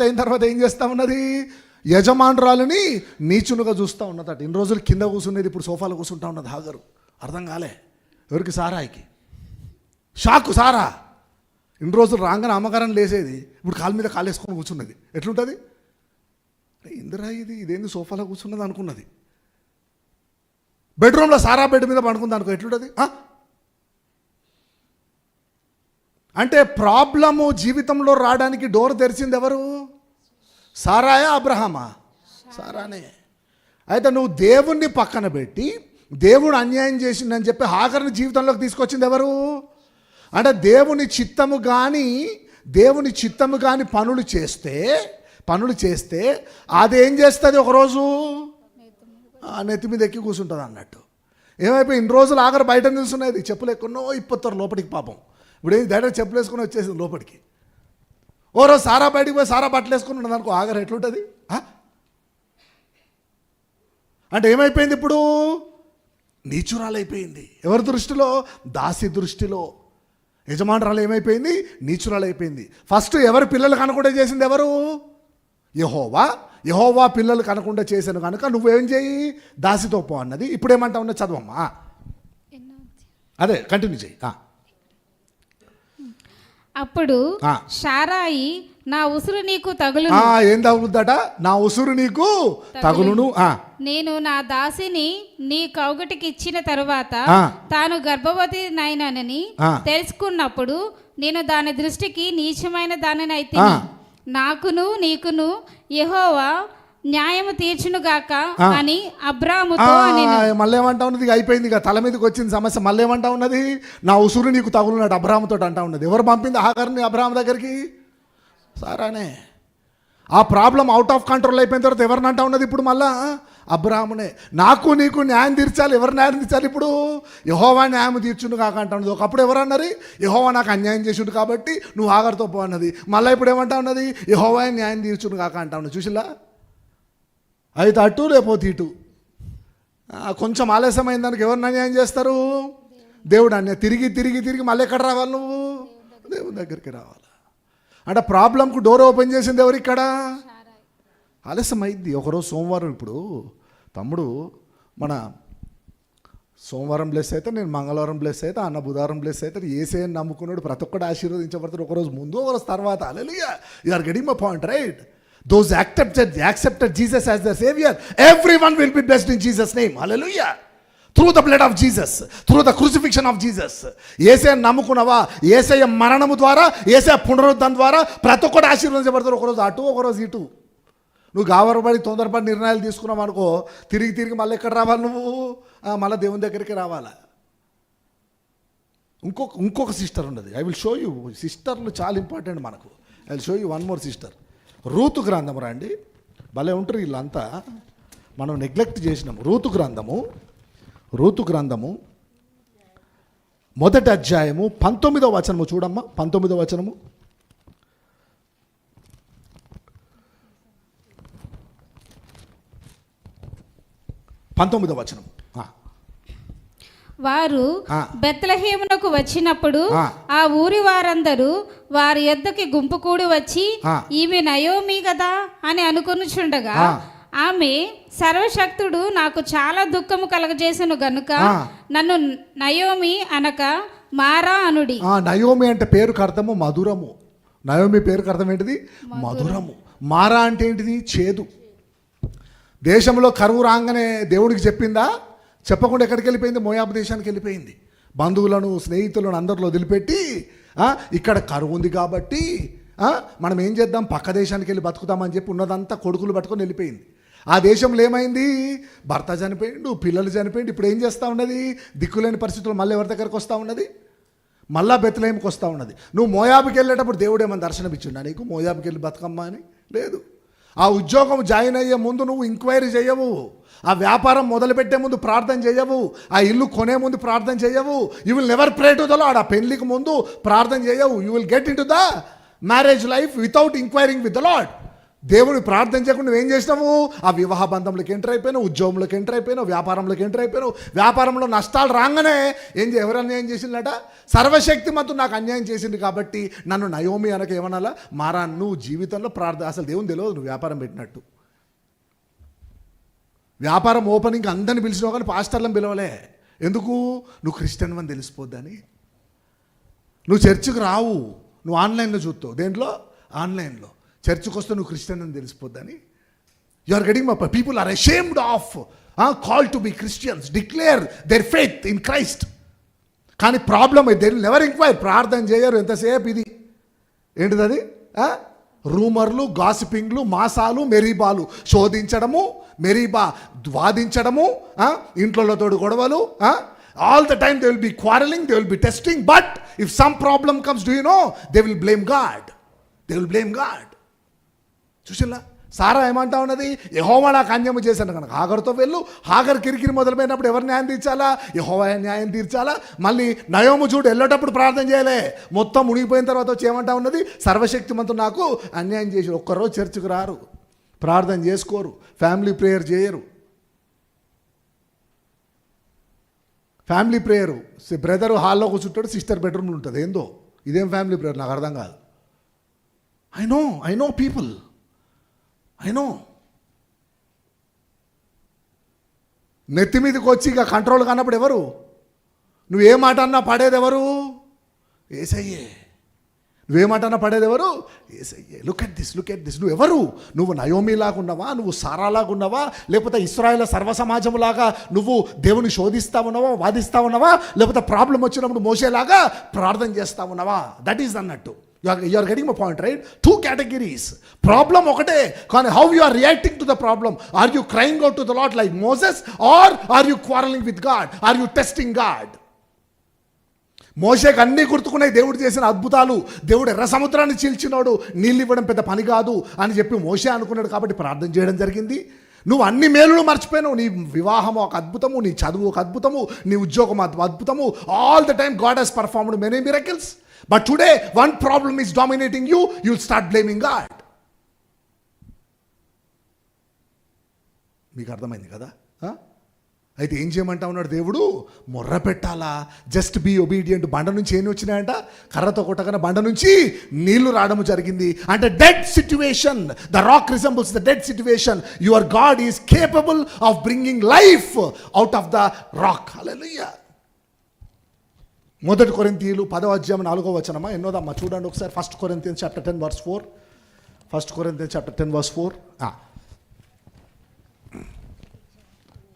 అయిన తర్వాత ఏం చేస్తా ఉన్నది, యజమానురాలని నీచునుగా చూస్తూ ఉన్నదట. ఇన్ని రోజులు కింద కూర్చునేది, ఇప్పుడు సోఫాలో కూర్చుంటా ఉన్నది హాగరు. అర్థం కాలే ఎవరికి, సారాయికి. షాకు సారా ఇన్ని రోజులు రాగానే అమ్మగారని లేసేది, ఇప్పుడు కాలు మీద కాలు వేసుకొని కూర్చున్నది. ఎట్లుంటుంది, ఇందిరా ఇదేంది సోఫాలో కూర్చున్నది అనుకున్నది. బెడ్రూమ్లో సారా బెడ్ మీద పడుకుంది అనుకో, ఎట్లుంటుంది. అంటే ప్రాబ్లము జీవితంలో రావడానికి డోర్ తెరిచింది ఎవరు, సారాయా అబ్రహామా? సారానే. అయితే నువ్వు దేవుణ్ణి పక్కన పెట్టి దేవుడు అన్యాయం చేసిందని చెప్పి హాగర్ని జీవితంలోకి తీసుకొచ్చింది ఎవరు? అంటే దేవుని చిత్తము కానీ పనులు చేస్తే అదేం చేస్తుంది, ఒకరోజు నెత్తి మీద ఎక్కి కూర్చుంటుంది అన్నట్టు. ఏమైపోయి ఇన్ని రోజులు ఆఖరు బయట నిలుస్తున్నది, చెప్పులు ఎక్కడో ఇప్పొత్తారు లోపలికి. పాపం ఇప్పుడు ఏం డైరెక్ట్ చెప్పులు వేసుకుని వచ్చేసింది లోపలికి. ఓ రోజు సారా బయటికి పోయి సారా బట్టలు వేసుకుని ఉన్నది అనుకో, ఆఖరు ఎట్లుంటుంది. అంటే ఏమైపోయింది, ఇప్పుడు నీచురాలైపోయింది. ఎవరి దృష్టిలో, దాసి దృష్టిలో. యజమానురాలు ఏమైపోయింది, నీచురాలైపోయింది. ఫస్ట్ ఎవరి పిల్లలు కనకుండా చేసింది ఎవరు, యెహోవా పిల్లలు కనకుండా చేశాను కనుక నువ్వేం చేయి, దాసితో పో అన్నది. ఇప్పుడు ఏమంటా ఉన్నా చదవమ్మా, అదే కంటిన్యూ చేయి. అప్పుడు శారాయి నా ఉసురు నీకు తగులును. ఏం తగులుద్దట, నా ఉసురు నీకు తగులును. నేను నా దాసిని నీ కౌగటికి ఇచ్చిన తరువాత తాను గర్భవతి నైనని తెలుసుకున్నప్పుడు నేను దాని దృష్టికి నీచమైన దానినైతే నాకును నీకును యెహోవా న్యాయము తీర్చునుగాక అని అబ్రాముతో అనెను. మళ్ళీ ఏమంటా ఉన్నది, అయిపోయింది ఇక, తల మీదకి వచ్చింది సమస్య. మళ్ళీ ఏమంటా ఉన్నది, నా ఉసురు నీకు తగులున్నాడు అబ్రాముతో అంటా ఉన్నది. ఎవరు పంపింది హాగర్ని అబ్రాము దగ్గరికి? సారానే. ఆ ప్రాబ్లం అవుట్ ఆఫ్ కంట్రోల్ అయిపోయిన తర్వాత ఎవరిని అంటా ఉన్నది ఇప్పుడు మళ్ళా? అబ్రామునే. నాకు నీకు న్యాయం తీర్చాలి. ఎవరు న్యాయం తీర్చాలి ఇప్పుడు? యెహోవా న్యాయం తీర్చుండు కాక అంటా ఉన్నది. ఒకప్పుడు ఎవరు అన్నారు, యెహోవా నాకు అన్యాయం చేసిండు కాబట్టి నువ్వు హాగర్తో పో అన్నది. మళ్ళీ ఇప్పుడు ఏమంటా ఉన్నది, యెహోవా న్యాయం తీర్చుండు కాక అంటా ఉన్నది. చూసిలా, అయితే అటు లేకపోతే ఇటు. కొంచెం ఆలస్యమైన దానికి ఎవరిని అన్యాయం చేస్తారు? దేవుడు అన్యాయం. తిరిగి మళ్ళీ ఎక్కడ రావాలి నువ్వు? దేవుని దగ్గరికి రావాలి. అంటే ప్రాబ్లంకు డోర్ ఓపెన్ చేసింది ఎవరు ఇక్కడ? ఆలస్యం అయింది. ఒకరోజు సోమవారం, ఇప్పుడు తమ్ముడు మన సోమవారం బ్లెస్ అయితే, నేను మంగళవారం బ్లెస్ అయితే, అన్న బుధవారం బ్లెస్ అయితే, ఏసేని నమ్ముకున్నాడు ప్రతి ఒక్కటి ఆశీర్వదించబడతాడు. ఒకరోజు ముందు, ఒకరోజు తర్వాత. Hallelujah, you are getting my point, right? Those accepted Jesus as their savior, everyone will be blessed in Jesus name. Hallelujah. Through the blood of Jesus, through the crucifixion of Jesus. యేసయ్య నమ్ముకున్నావా, యేసయ్య మరణము ద్వారా, యేసయ్య పునరుద్ధరణ ద్వారా ప్రతి ఒక్కటి ఆశీర్వదించబడతారు. ఒకరోజు అటు, ఒకరోజు ఇటు. నువ్వు గాబరపడి తొందరపడి నిర్ణయాలు తీసుకున్నావు అనుకో, తిరిగి మళ్ళీ ఎక్కడ రావాలి నువ్వు? మళ్ళీ దేవుని దగ్గరికి రావాలా. ఇంకొక సిస్టర్ ఉన్నది. I will show you. సిస్టర్లు చాలా ఇంపార్టెంట్ మనకు. I will show you one more sister. Ruth గ్రంథము రండి, భలే ఉంటారు వీళ్ళంతా, మనం నెగ్లెక్ట్ చేసినాము. రూతు గ్రంథము మొదటి అధ్యాయము 19వ వచనము చూడమ్మా. 19వ వచనము. వారు బెత్లెహేమునకు వచ్చినప్పుడు ఆ ఊరి వారందరూ వారి యొద్దకి గుంపు కూడి వచ్చి, ఈమె నయోమి కదా అని అనుకొనుచుండగా, ఆమె సర్వశక్తుడు నాకు చాలా దుఃఖము కలగజేసెను గనుక నన్ను నయోమి అనక మారా అనుడి. నయోమి అంటే పేరుకు అర్థము మధురము. నయోమి పేరుకు అర్థం ఏంటిది? మధురము. మారా అంటే ఏంటిది? చేదు. దేశంలో కరువు రాగానే దేవుడికి చెప్పిందా? చెప్పకుండా ఎక్కడికి వెళ్ళిపోయింది? మోయాబు దేశానికి వెళ్ళిపోయింది. బంధువులను, స్నేహితులను అందరిలో వదిలిపెట్టి, ఇక్కడ కరువు ఉంది కాబట్టి మనం ఏం చేద్దాం, పక్క దేశానికి వెళ్ళి బతుకుతామని చెప్పి ఉన్నదంతా కొడుకులు పట్టుకొని వెళ్ళిపోయింది. ఆ దేశంలో ఏమైంది? భర్త చనిపోయిండు, పిల్లలు చనిపోయిండు. ఇప్పుడు ఏం చేస్తూ ఉన్నది? దిక్కులేని పరిస్థితులు మళ్ళీ ఎవరి దగ్గరకు వస్తూ ఉన్నది? మళ్ళా బెత్లెహేముకి వస్తూ ఉన్నది. నువ్వు మోయాబుకి వెళ్ళేటప్పుడు దేవుడు ఏమైనా దర్శనం ఇచ్చిండా నీకు? మోయాబుకి వెళ్ళి బతుకమ్మా అని? లేదు. ఆ ఉద్యోగం జాయిన్ అయ్యే ముందు నువ్వు ఎంక్వైరీ చేయవు. ఆ వ్యాపారం మొదలుపెట్టే ముందు ప్రార్థన చేయవు. ఆ ఇల్లు కొనే ముందు ప్రార్థన చేయవు. You will never pray to the lord. ఆ పెళ్లికి ముందు ప్రార్థన చేయవు. You will get in to the marriage life without enquiring with the lord. దేవుని ప్రార్థన చేయకుండా నువ్వేం చేసినావు? ఆ వివాహ బంధంలోకి ఎంటర్ అయిపోయినావు, ఉద్యోగంలోకి ఎంటర్ అయిపోయినావు, వ్యాపారంలోకి ఎంటర్ అయిపోయినావు. వ్యాపారంలో నష్టాలు రాగానే ఎవరు అన్యాయం చేసిందట? సర్వశక్తిమంతుడు నాకు అన్యాయం చేసింది కాబట్టి నన్ను నయోమి అనక ఏమనాలా? మారా, నువ్వు జీవితంలో ప్రార్థన, అసలు దేవుని తెలియదు నువ్వు వ్యాపారం పెట్టినట్టు. వ్యాపారం ఓపెనింగ్ అందరిని పిలిచినావు కానీ పాస్టర్లను పిలవలే. ఎందుకు? నువ్వు క్రిస్టియన్ అని తెలిసిపోద్దని. నువ్వు చర్చికి రావు, నువ్వు ఆన్లైన్లో చూస్తావు. దేంట్లో? ఆన్లైన్లో. చర్చికి వస్తే నువ్వు క్రిస్టియన్ అని తెలిసిపోద్దని. You are getting my people are ashamed of call to be Christians, declare their faith in Christ. కానీ problem they will never enquire. ప్రార్థన చేయరు ఎంతసేపు. ఇది ఏంటిది? అది రూమర్లు, గాసిపింగ్లు, మాసాలు, మెరీబాలు, శోధించడము, మెరీబా వాదించడము, ఇంట్లోతోడు గొడవలు. All the time they will be quarrelling, they will be testing. But if some problem comes, do you know, they will blame God. They will blame God. చూసిల్లా? సారా ఏమంటా ఉన్నది? యెహోవా నాకు అన్యాయం చేశాను కనుక హాగరుతో వెళ్ళు. హాగర్ కిరికిరి మొదలుపోయినప్పుడు ఎవరు న్యాయం తీర్చాలా? యెహోవా న్యాయం తీర్చాలా. మళ్ళీ నయోము చూడు, వెళ్ళేటప్పుడు ప్రార్థన చేయలే. మొత్తం మునిగిపోయిన తర్వాత వచ్చి ఏమంటా ఉన్నది? సర్వశక్తిమంతుడు నాకు అన్యాయం చేసి. ఒక్కరోజు చర్చికి రారు, ప్రార్థన చేసుకోరు, ఫ్యామిలీ ప్రేయర్ చేయరు. ఫ్యామిలీ ప్రేయరు బ్రదరు హాల్లో కూర్చుంటాడు, సిస్టర్ బెడ్రూమ్లో ఉంటుంది. ఏందో ఇదేం ఫ్యామిలీ ప్రేయర్ నాకు అర్థం కాదు. I know people, I know. నెత్తి మీదకి వచ్చి ఇక కంట్రోల్ కానప్పుడు ఎవరు? నువ్వే మాట అన్నా పడేది ఎవరు? యేసయ్యే. నువ్వేమాట అన్నా పడేది ఎవరు? యేసయ్యే. Look at this. నువ్వు ఎవరు? నువ్వు నయోమిలాగా ఉన్నావా? నువ్వు సారాలాగా ఉన్నావా? లేకపోతే ఇశ్రాయేలు సర్వ సమాజంలాగా నువ్వు దేవుని శోధిస్తా ఉన్నావా, వాదిస్తా ఉన్నావా? లేకపోతే ప్రాబ్లం వచ్చినప్పుడు మోసేలాగా ప్రార్థన చేస్తా ఉన్నావా? దట్ ఈస్ అన్నట్టు. You are getting my point, right? Two categories. Problem ఒకటే, కానీ how you are reacting to the problem. Are you crying out to the Lord like Moses, or are you quarreling with God? Are you testing God? మోషేకి అన్నీ గుర్తుకున్నాయి దేవుడు చేసిన అద్భుతాలు. దేవుడు ఎర్ర సముద్రాన్ని చీల్చినాడు, నీళ్ళు ఇవ్వడం పెద్ద పని కాదు అని చెప్పి మోషే అనుకున్నాడు కాబట్టి ప్రార్థన చేయడం జరిగింది. నువ్వు అన్ని మేలులు మర్చిపోయినావు. నీ వివాహం ఒక అద్భుతము, నీ చదువు ఒక అద్భుతము, నీ ఉద్యోగం అద్భుతము. All the time God has performed many miracles. But today, one problem is dominating you, you'll start blaming God. మీకు అర్థమైంది కదా? అయితే ఏం చేయమంటా ఉన్నాడు దేవుడు? మొర్ర పెట్టాలా? Just be obedient. బండ నుంచి ఏమి వచ్చినాయంట? కర్రతో కొట్టగానే బండ నుంచి నీళ్లు రావడం జరిగింది. అంటే dead situation. The rock resembles the dead situation. Your God is capable of bringing life out of the rock. Hallelujah. 1 కొరింథీయులు 10వ అధ్యాయం 4వ వచనమా ఎన్నోదమ్మా చూడండి ఒకసారి. 1 Corinthians chapter 10 verse 4. 1 Corinthians chapter 10 verse 4.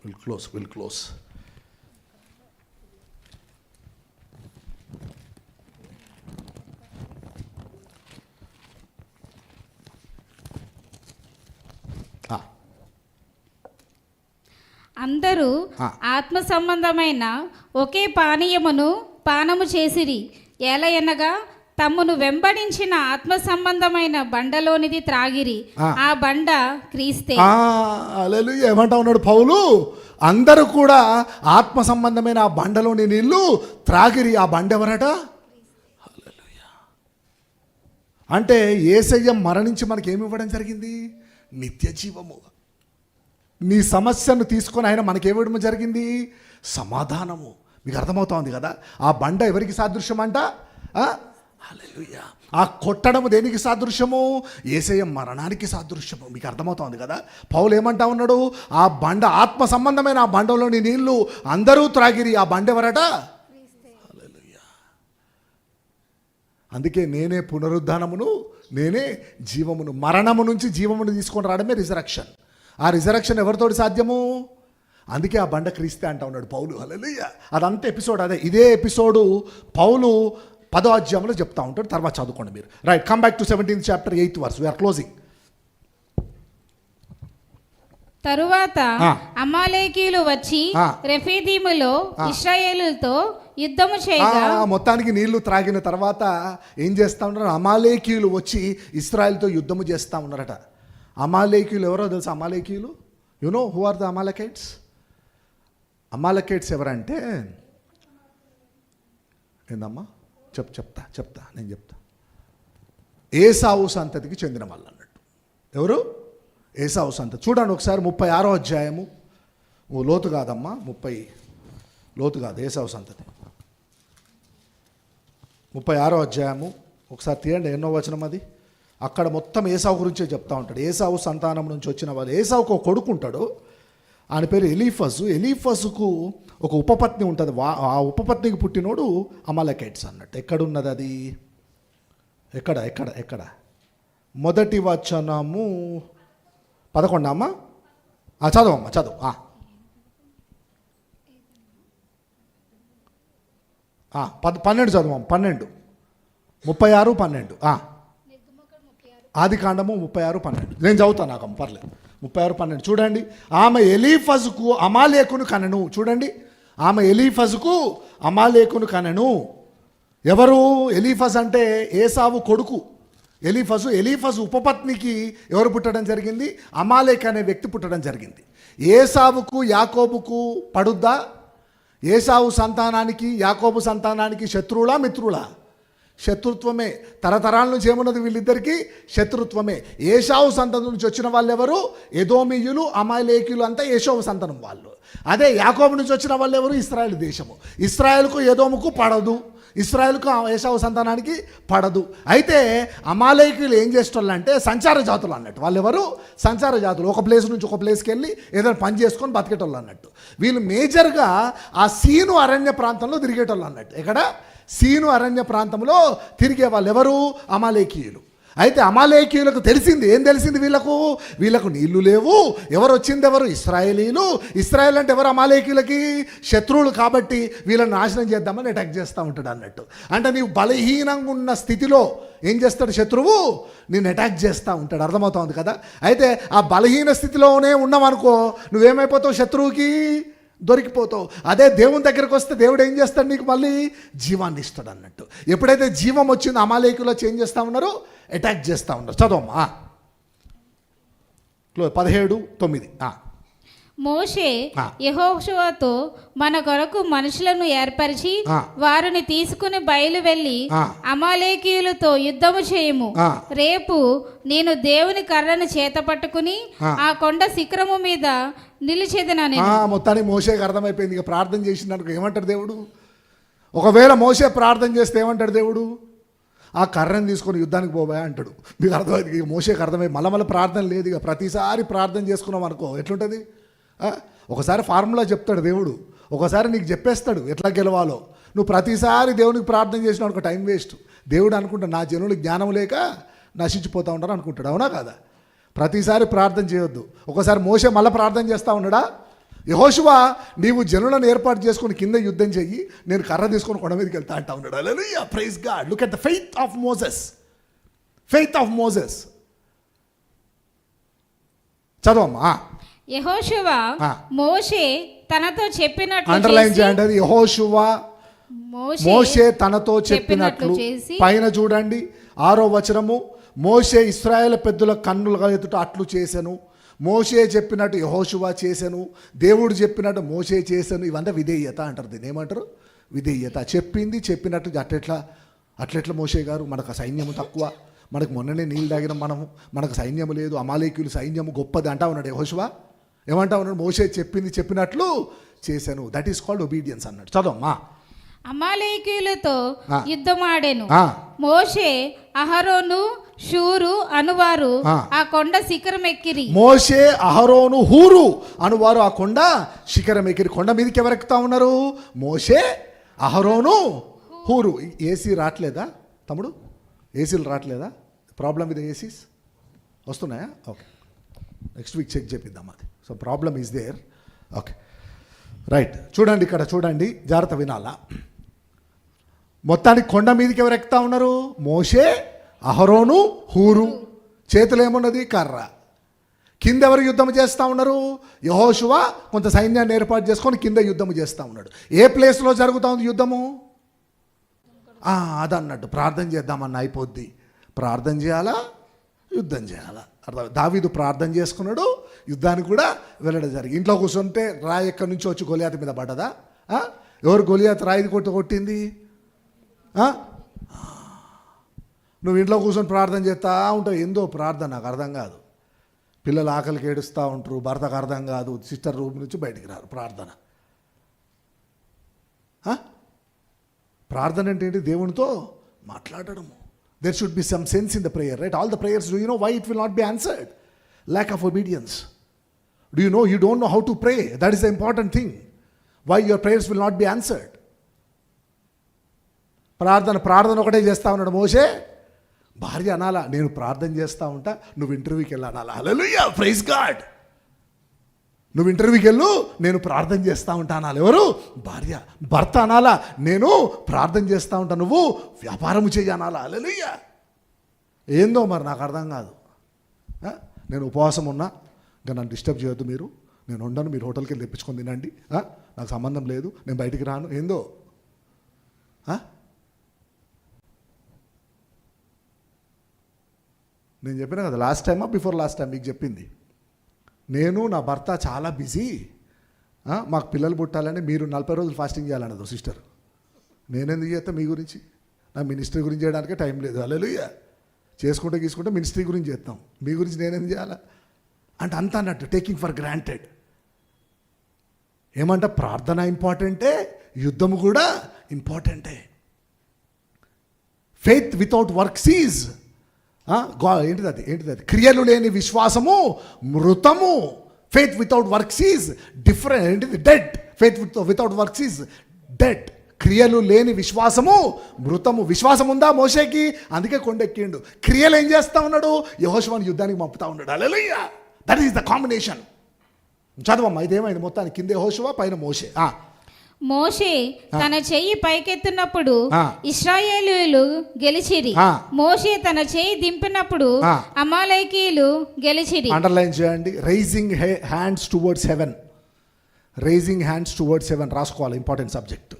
We'll close. అందరూ ఆత్మ సంబంధమైన ఒకే పానీయమును పానము చేసిరి. ఎలయనగా తమ్మును వెంబడించిన ఆత్మ సంబంధమైన బండలోనిది త్రాగిరి. ఆ బండ క్రీస్తే. హల్లెలూయా. ఏమంటా ఉన్నాడు పౌలు? అందరూ కూడా ఆత్మ సంబంధమైన ఆ బండలోని నీళ్లు త్రాగిరి. ఆ బండ ఎవరట? హల్లెలూయా. అంటే యేసయ్య మరణించి మనకి ఏమి ఇవ్వడం జరిగింది? నిత్య జీవము. నీ సమస్యను తీసుకొని ఆయన మనకేమివ్వడం జరిగింది? సమాధానము. మీకు అర్థమవుతోంది కదా? ఆ బండ ఎవరికి సాదృశ్యం అంట? హల్లెలూయా. ఆ కొట్టడము దేనికి సాదృశ్యము? యేసయ్య మరణానికి సాదృశ్యము. మీకు అర్థమవుతోంది కదా? పౌలు ఏమంటా ఉన్నాడు? ఆ బండ ఆత్మ సంబంధమైన ఆ బండలోని నీళ్లు అందరూ త్రాగిరి. ఆ బండ ఎవరట? హల్లెలూయా. అందుకే నేనే పునరుద్ధానమును, నేనే జీవమును. మరణము నుంచి జీవమును తీసుకొని రావడమే రిజరక్షన్. ఆ రిజరక్షన్ ఎవరితోటి సాధ్యము? అందుకే ఆ బండ క్రీస్తే అంటా ఉన్నాడు పౌలు. హల్లెలూయా. అదంతా ఎపిసోడ్ అదే. ఇదే ఎపిసోడు పౌలు 10వ అధ్యాయంలో చెప్తా ఉంటాడు. తర్వాత చదువుకోండి మీరు. Right, come back to 17th chapter 8th verse. We are closing. తరువాత అమాలేకీయులు వచ్చి రెఫీదీములో ఇశ్రాయేలుతో యుద్ధము చేయగా. మొత్తానికి నీళ్లు త్రాగిన తర్వాత ఏం చేస్తా ఉన్నారు? అమాలేకీయులు వచ్చి ఇశ్రాయేలుతో యుద్ధము చేస్తా ఉన్నారట. అమాలేకీయులు ఎవరో తెలుసా? అమాలేకీయులు, you know who are the Amalekites? Amalekites ఎవరంటే, ఏందమ్మా చెప్తా నేను చెప్తా. ఏసావు సంతతికి చెందిన వాళ్ళు అన్నట్టు. ఎవరు? ఏసావు సంతతి. చూడండి ఒకసారి 36వ అధ్యాయము. లోతు కాదమ్మా, లోతు కాదు, ఏసావు సంతతి. 36వ అధ్యాయము ఒకసారి తీయండి. ఎన్నో వచనం అది? అక్కడ మొత్తం ఏసావు గురించే చెప్తా ఉంటాడు. ఏసావు సంతానం నుంచి వచ్చిన వాళ్ళు. ఏసావుకు ఒక కొడుకు ఉంటాడు, ఆయన పేరు ఎలీఫజు. ఎలీఫజుకు ఒక ఉపపత్ని ఉంటుంది. ఆ ఉపపత్నికి పుట్టినోడు అమాలకైట్స్ అన్నట్టు. ఎక్కడున్నది అది? ఎక్కడ? మొదటి వచనము 11 అమ్మా. చదువు. 12 చదువు. 12, 36, 12. ఆది కాండము 36, 12. నేను చదువుతాను, నాకు పర్లేదు. 36, 12 చూడండి. ఆమె ఎలీఫజుకు అమాలేకును కనెను. చూడండి, ఆమె ఎలీఫజుకు అమాలేకును కనెను. ఎవరు? ఎలీఫజ్ అంటే ఏసావు కొడుకు ఎలీఫజు ఉపపత్నికి ఎవరు పుట్టడం జరిగింది? అమాలేక్ అనే వ్యక్తి పుట్టడం జరిగింది. ఏసావుకు యాకోబుకు పడుద్దా? ఏసావు సంతానానికి యాకోబు సంతానానికి శత్రువులా మిత్రులా? శత్రుత్వమే. తరతరాల నుంచి ఏమున్నది వీళ్ళిద్దరికీ? శత్రుత్వమే. ఏసావు సంతానం నుంచి వచ్చిన వాళ్ళు ఎవరు? ఎదోమీయులు, అమాలేకీయులు అంతా ఏసావు సంతానం వాళ్ళు. అదే యాకోబు నుంచి వచ్చిన వాళ్ళు ఎవరు? ఇశ్రాయేల్ దేశము. ఇశ్రాయేల్కు ఎదోముకు పడదు, ఇశ్రాయేల్కు ఏసావు సంతానానికి పడదు. అయితే అమాలేకీయులు ఏం చేసేటోళ్ళంటే సంచార జాతులు అన్నట్టు. వాళ్ళు ఎవరు? సంచార జాతులు. ఒక ప్లేస్ నుంచి ఒక ప్లేస్కి వెళ్ళి ఏదైనా పని చేసుకొని బతికేటోళ్ళు అన్నట్టు. వీళ్ళు మేజర్గా ఆ సీను అరణ్య ప్రాంతంలో తిరిగేటోళ్ళు అన్నట్టు. ఎక్కడ? సీను అరణ్య ప్రాంతంలో తిరిగే వాళ్ళు ఎవరు? అమాలేకీయులు. అయితే అమాలేకీయులకు తెలిసింది, ఏం తెలిసింది? వీళ్ళకు నీళ్లు లేవు. ఎవరు వచ్చింది? ఎవరు? ఇశ్రాయేలీలు. ఇశ్రాయేల్ అంటే ఎవరు? అమాలేకీయులకి శత్రువులు. కాబట్టి వీళ్ళని నాశనం చేద్దామని అటాక్ చేస్తూ ఉంటాడు అన్నట్టు. అంటే నీవు బలహీనంగా ఉన్న స్థితిలో ఏం చేస్తాడు శత్రువు? నేను అటాక్ చేస్తూ ఉంటాడు. అర్థమవుతుంది కదా? అయితే ఆ బలహీన స్థితిలోనే ఉన్నావనుకో, నువ్వేమైపోతావు? శత్రువుకి దొరికిపోతావు. అదే దేవుని దగ్గరకు వస్తే దేవుడు ఏం చేస్తాడు? నీకు మళ్ళీ జీవాన్ని ఇస్తాడు అన్నట్టు. ఎప్పుడైతే జీవం వచ్చిందో అమాలేకులు వచ్చి ఏం చేస్తూ ఉన్నారు? అటాక్ చేస్తూ ఉన్నారు. చదవమ్మా 17:9. మోషే యెహోషువతో మన కొరకు మనుషులను ఏర్పరిచి వారిని తీసుకుని బయలు వెళ్ళి అమాలేకీయులతో యుద్ధము చేయము. రేపు నేను దేవుని కర్రను చేత పట్టుకుని ఆ కొండ శిఖరము మీద నిలిచేదనని. మొత్తానికి మోషేకి అర్థమైపోయింది. ఇక ప్రార్థన చేసినందుకు ఏమంటాడు దేవుడు? ఒకవేళ మోషే ప్రార్థన చేస్తే ఏమంటాడు దేవుడు? ఆ కర్రను తీసుకొని యుద్ధానికి పోబోయా అంటాడు. మీకు అర్థమైంది. ఇక మోషేకి అర్థమై మళ్ళీ ప్రార్థన లేదు. ఇక ప్రతిసారి ప్రార్థన చేసుకున్నాం అనుకో ఎట్లుంటుంది? ఒకసారి ఫార్ములా చెప్తాడు దేవుడు, ఒకసారి నీకు చెప్పేస్తాడు ఎట్లా గెలవాలో. నువ్వు ప్రతిసారి దేవునికి ప్రార్థన చేసినావు అనుకో టైం వేస్ట్. దేవుడు అనుకుంటాడు నా జనులు జ్ఞానం లేక నశించిపోతూ ఉంటారు అనుకుంటాడు. అవునా కాదా? ప్రతిసారి ప్రార్థన చేయొద్దు. ఒకసారి మోషే మళ్ళీ ప్రార్థన చేస్తూ ఉన్నాడా? యెహోషువ నీవు జనులను ఏర్పాటు చేసుకుని కింద యుద్ధం చెయ్యి, నేను కర్ర తీసుకొని కొండ మీదకి వెళ్తా అంటా ఉన్నాడు. Hallelujah, praise God. Look at the faith of Moses. చదవమ్మా. యెహోషువ మోషే తనతో చెప్పినట్లు అండర్లైన్ చేయండి. అది యెహోషువ మోషే తనతో చెప్పినట్లు. పైన చూడండి 6వ వచనము. మోషే ఇశ్రాయేల్ పెద్దల కన్నులుగా ఎదుట అట్లు చేసెను. మోషే చెప్పినట్టు యెహోషువ చేసెను. దేవుడు చెప్పినట్టు మోషే చేసెను. ఇవంతా విధేయత అంటారు. దీన్ని ఏమంటారు? విధేయత. చెప్పినట్టు అట్లెట్లా మోషే గారు? మనకు సైన్యము తక్కువ, మనకు మొన్ననే నీళ్ళు తాగిన మనకు సైన్యము లేదు, అమాలేకీయులు సైన్యము గొప్పది అంటా ఉన్నాడు యెహోషువ. ఏమంటా ఉన్నాడు? మోషే చెప్పినట్లు చేశాను. దట్ ఈస్ కాల్డ్ ఒబీడియన్స్ అన్నాడు. చదవమ్మా. అమాలేకీయులతో యుద్ధమాడెను. మోషే అహరోను షూరు అనువారు ఆ కొండ శిఖరం ఎక్కిరి. మోషే అహరోను హూరు అనువారు ఆ కొండ శిఖరం ఎక్కిరి. కొండ మీదకి ఎవరు ఎక్కుతా ఉన్నారు? మోషే అహరోను హూరు. ఏసీ రావట్లేదా తమ్ముడు? ఏసీలు రావట్లేదా? ప్రాబ్లం విత్ ఏసీస్ వస్తున్నాయా? ఓకే, నెక్స్ట్ వీక్ చెక్ చేపిద్దాం అది. So problem is there. Okay, right. చూడండి, ఇక్కడ చూడండి, జాగ్రత్త వినాలా. మొత్తానికి కొండ మీదకి ఎవరు ఎక్కుతా ఉన్నారు? మోషే అహరోను హూరు. చేతులు ఏమున్నది? కర్ర. కింద ఎవరు యుద్ధం చేస్తూ ఉన్నారు? యెహోషువ కొంత సైన్యాన్ని ఏర్పాటు చేసుకొని కింద యుద్ధం చేస్తూ ఉన్నాడు. ఏ ప్లేస్లో జరుగుతూ ఉంది యుద్ధము? అదన్నట్టు ప్రార్థన చేద్దామన్న అయిపోద్ది. ప్రార్థన చేయాలా, యుద్ధం చేయాలా? దావీదు ప్రార్థన చేసుకున్నాడు, యుద్ధానికి కూడా వెళ్ళడం జరిగింది. ఇంట్లో కూర్చుంటే రాయి ఎక్కడి నుంచి వచ్చి గొలియాత్ మీద పడ్డదా? ఎవరు గొలియాత్ రాయిది కొట్టింది? నువ్వు ఇంట్లో కూర్చొని ప్రార్థన చేస్తా ఉంటావు. ఏందో ప్రార్థన నాకు అర్థం కాదు. పిల్లలు ఆకలికి ఏడుస్తూ ఉంటారు, భర్తకు అర్థం కాదు, సిస్టర్ రూమ్ నుంచి బయటికి రారు. ప్రార్థన ప్రార్థన అంటే ఏంటి? దేవునితో మాట్లాడడము. There should be some sense in the prayer, right? All the prayers, do you know why it will not be answered? Lack of obedience. Do you know you don't know how to pray? That is the important thing. Why your prayers will not be answered? ప్రార్థన ఒకటే చేస్తా ఉన్నాడు మోషే. భార్య అనాలా, నేను ప్రార్థన చేస్తూ ఉంటా, నువ్వు ఇంటర్వ్యూకి వెళ్ళి అనాలా. హల్లెలూయా, ప్రైజ్ గాడ్. నువ్వు ఇంటర్వ్యూకి వెళ్ళు, నేను ప్రార్థన చేస్తూ ఉంటా అనాలి. ఎవరు? భార్య. భర్త అనాలా, నేను ప్రార్థన చేస్తూ ఉంటా, నువ్వు వ్యాపారము చెయ్యి అనాలా. హల్లెలూయా. ఏందో మరి నాకు అర్థం కాదు. నేను ఉపవాసం ఉన్నా, ఇంకా నన్ను డిస్టర్బ్ చేయొద్దు మీరు, నేను ఉండను, మీరు హోటల్కి వెళ్ళి తెప్పించుకొని తినండి, నాకు సంబంధం లేదు, నేను బయటికి రాను. ఏందో నేను చెప్పిన కదా లాస్ట్ టైమా బిఫోర్ లాస్ట్ టైం మీకు చెప్పింది. నేను నా భర్త చాలా బిజీ, మాకు పిల్లలు పుట్టాలని మీరు 40 రోజులు ఫాస్టింగ్ చేయాలన్నది సిస్టర్. నేనెందుకు చేస్తా మీ గురించి? నా మినిస్ట్రీ గురించి చేయడానికే టైం లేదు. హల్లెలూయా. చేసుకుంటే మినిస్ట్రీ గురించి చేస్తాం, మీ గురించి నేనేం చేయాలా అంటే అంత అన్నట్టు టేకింగ్ ఫర్ గ్రాంటెడ్. ఏమంట? ప్రార్థన ఇంపార్టెంటే, యుద్ధము కూడా ఇంపార్టెంటే. ఫెయిత్ వితౌట్ వర్క్స్ ఈజ్ ఏంటిది అది? క్రియలు లేని విశ్వాసము మృతము. Faith without works is different. ఏంటిది? Dead. Faith without works is dead. క్రియలు లేని విశ్వాసము మృతము. విశ్వాసం ఉందా మోషేకి? అందుకే కొండెక్కిండు. క్రియలు ఏం చేస్తూ ఉన్నాడు? యెహోషువను యుద్ధానికి పంపుతా ఉన్నాడు. Hallelujah. That is the combination. చదవమ్మా, ఇదేమైంది? మొత్తానికి కింద యెహోషువ, పైన మోషే. మోషే తన చెయ్యి పైకెత్తినప్పుడు ఇశ్రాయేలీయులు గెలిచిరి. మోషే తన చెయ్యి దింపినప్పుడు అమాలేకీయులు గెలిచిరి. అండర్లైన్ చేయండి. Raising hands towards heaven. Raising hands towards heaven రాసుకోవాలి, ఇంపార్టెంట్ సబ్జెక్ట్.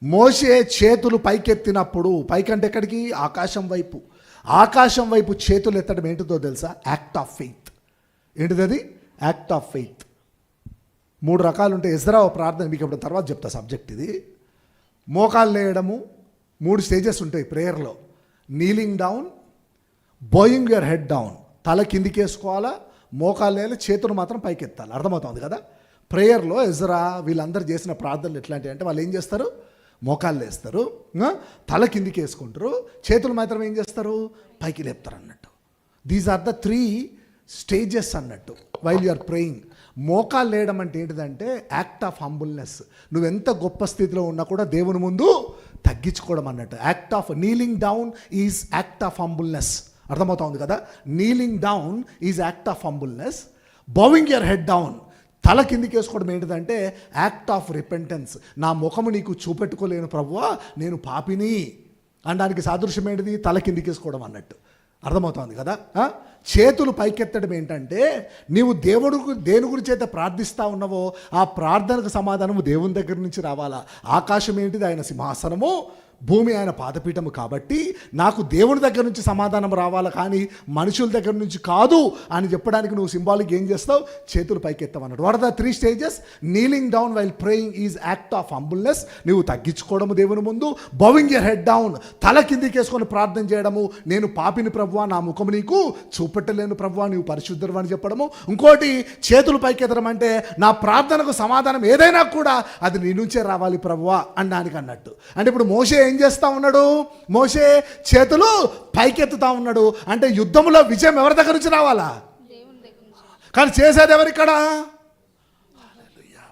మోషే చేతులు పైకెత్తినప్పుడు, పైకంటే ఎక్కడికి? ఆకాశం వైపు. ఆకాశం వైపు చేతులు ఎత్తడం ఏంటిదో తెలుసా? Act of faith. ఏంటిది అది? Act of faith. 3 రకాలు ఉంటాయి. ఎజ్రా ప్రార్థన మీకు ఇప్పుడు తర్వాత చెప్తా సబ్జెక్ట్ ఇది. మోకాలు లేయడము 3 స్టేజెస్ ఉంటాయి ప్రేయర్లో. Kneeling down, bowing your head down, తల కిందికి వేసుకోవాలా, మోకాలు లేయాలి, చేతులు మాత్రం పైకి ఎత్తాలి. అర్థమవుతుంది కదా? ప్రేయర్లో ఎజ్రా వీళ్ళందరూ చేసిన ప్రార్థనలు ఎట్లాంటివి అంటే, వాళ్ళు ఏం చేస్తారు? మోకాలు లేస్తారు, తల కిందికి వేసుకుంటారు, చేతులు మాత్రం ఏం చేస్తారు? పైకి లేపుతారు అన్నట్టు. దీస్ ఆర్ ద 3 స్టేజెస్ అన్నట్టు వైల్ యు ఆర్ ప్రేయింగ్. మోకాలు లేయడం అంటే ఏంటిదంటే యాక్ట్ ఆఫ్ హంబుల్నెస్. నువ్వెంత గొప్ప స్థితిలో ఉన్నా కూడా దేవుని ముందు తగ్గించుకోవడం అన్నట్టు. Act of kneeling down is act of humbleness. అర్థమవుతుంది కదా? Kneeling down is act of humbleness. Bowing your head down, తల కిందికి వేసుకోవడం ఏంటిదంటే యాక్ట్ ఆఫ్ రిపెంటెన్స్. నా ముఖము నీకు చూపెట్టుకోలేను ప్రభువా, నేను పాపిని అనడానికి సాదృశ్యం ఏంటిది? తల కిందికి వేసుకోవడం అన్నట్టు. అర్థమవుతుంది కదా? చేతులు పైకెత్తడం ఏంటంటే నీవు దేని గురించి అయితే ప్రార్థిస్తూ ఉన్నావో ఆ ప్రార్థనకు సమాధానము దేవుని దగ్గర నుంచి రావాలా. ఆకాశం ఏంటిది? ఆయన సింహాసనము, భూమి ఆయన పాదపీఠము. కాబట్టి నాకు దేవుని దగ్గర నుంచి సమాధానం రావాలా, కానీ మనుషుల దగ్గర నుంచి కాదు అని చెప్పడానికి నువ్వు సింబాలిక్ ఏం చేస్తావు? చేతులు పైకెత్తావన్నాడు. What are the 3 stages? Kneeling down while praying is act of humbleness. నువ్వు తగ్గించుకోవడము దేవుని ముందు. బౌయింగ్ యువర్ హెడ్ డౌన్, తల కిందికి వేసుకొని ప్రార్థన చేయడము. నేను పాపిని ప్రభువా, నా ముఖము నీకు చూపెట్టలేను ప్రభువా, నీవు పరిశుద్ధుడు అని చెప్పడము. ఇంకోటి చేతులు పైకెత్తడం అంటే నా ప్రార్థనకు సమాధానం ఏదైనా కూడా అది నీ నుంచే రావాలి ప్రభువా అనడానికి అన్నట్టు. అంటే ఇప్పుడు మోషే ఏం చేస్తా ఉన్నాడు? మోషే చేతులు పైకెత్తుతా ఉన్నాడు. అంటే యుద్ధంలో విజయం ఎవరి దగ్గర నుంచి రావాలా? కానీ చేసేది ఎవరిక్కడ?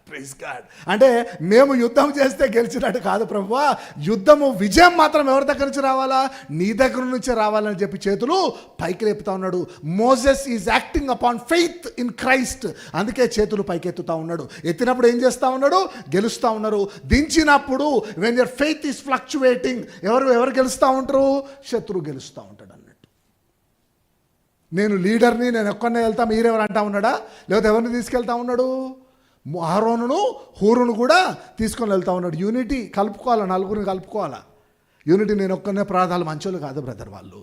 Praise God. అంటే మేము యుద్ధం చేస్తే గెలిచినట్టు కాదు ప్రభువా, యుద్ధము విజయం మాత్రం ఎవరి దగ్గర నుంచి రావాలా? నీ దగ్గర నుంచి రావాలని చెప్పి చేతులు పైకి లేపుతా ఉన్నాడు. Moses is acting upon faith in Christ. అందుకే చేతులు పైకెత్తుతా ఉన్నాడు. ఎత్తినప్పుడు ఏం చేస్తూ ఉన్నాడు? గెలుస్తూ ఉన్నారు. దించినప్పుడు when your faith is fluctuating, ఎవరు గెలుస్తూ ఉంటారు? శత్రువు గెలుస్తూ ఉంటాడు అన్నట్టు. నేను లీడర్ని, నేను ఒక్కనే వెళ్తా, మీరెవరు అంటా ఉన్నాడా? లేకపోతే ఎవరిని తీసుకెళ్తా ఉన్నాడు? అహరోనును హూరును కూడా తీసుకొని వెళ్తా ఉన్నాడు. యూనిటీ కలుపుకోవాలా, నలుగురిని కలుపుకోవాలా. యూనిటీ. నేను ఒక్కనే ప్రార్థనలు మంచోళ్ళు కాదు బ్రదర్ వాళ్ళు.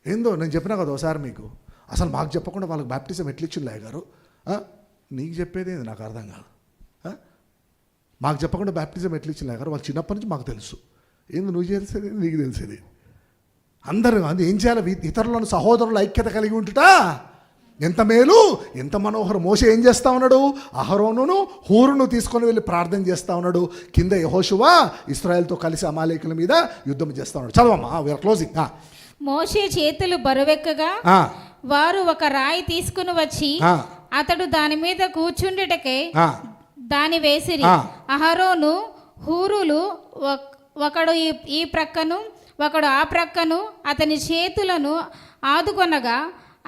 ఏందో నేను చెప్పినా కదా ఒకసారి మీకు, అసలు మాకు చెప్పకుండా వాళ్ళకి బ్యాప్టిజం ఎట్లా ఇచ్చింది గారు? నీకు చెప్పేది ఏంది నాకు అర్థం కాదు. మాకు చెప్పకుండా బ్యాప్టిజం ఎట్లా ఇచ్చింది గారు? వాళ్ళు చిన్నప్పటి నుంచి మాకు తెలుసు. ఏంది నువ్వు తెలిసేది, నీకు తెలిసేది. అందరూ అది ఏం చేయాలి? ఇతరులను సహోదరుల ఐక్యత కలిగి ఉంటుటా ఎంత మేలు, ఎంత మనోహరం. మోషే ఏం చేస్తా ఉన్నాడు? అహరోనును హూరును తీసుకొని వెళ్ళి ప్రార్థన చేస్తా ఉన్నాడు. కింద యెహోషువ ఇశ్రాయేలుతో కలిసి అమాలేకుల మీద యుద్ధం చేస్తా ఉన్నాడు. చదవమ్మా, వీఆర్ క్లోజింగ్. మోషే చేతులు బరువెక్కగా వారు ఒక రాయి తీసుకుని వచ్చి అతడు దాని మీద కూర్చుండుటకే దాని వేసిరి. అహరోను హూరులు ఒకడు ఈ ప్రక్కను ఒకడు ఆ ప్రక్కను అతని చేతులను ఆదుకొనగా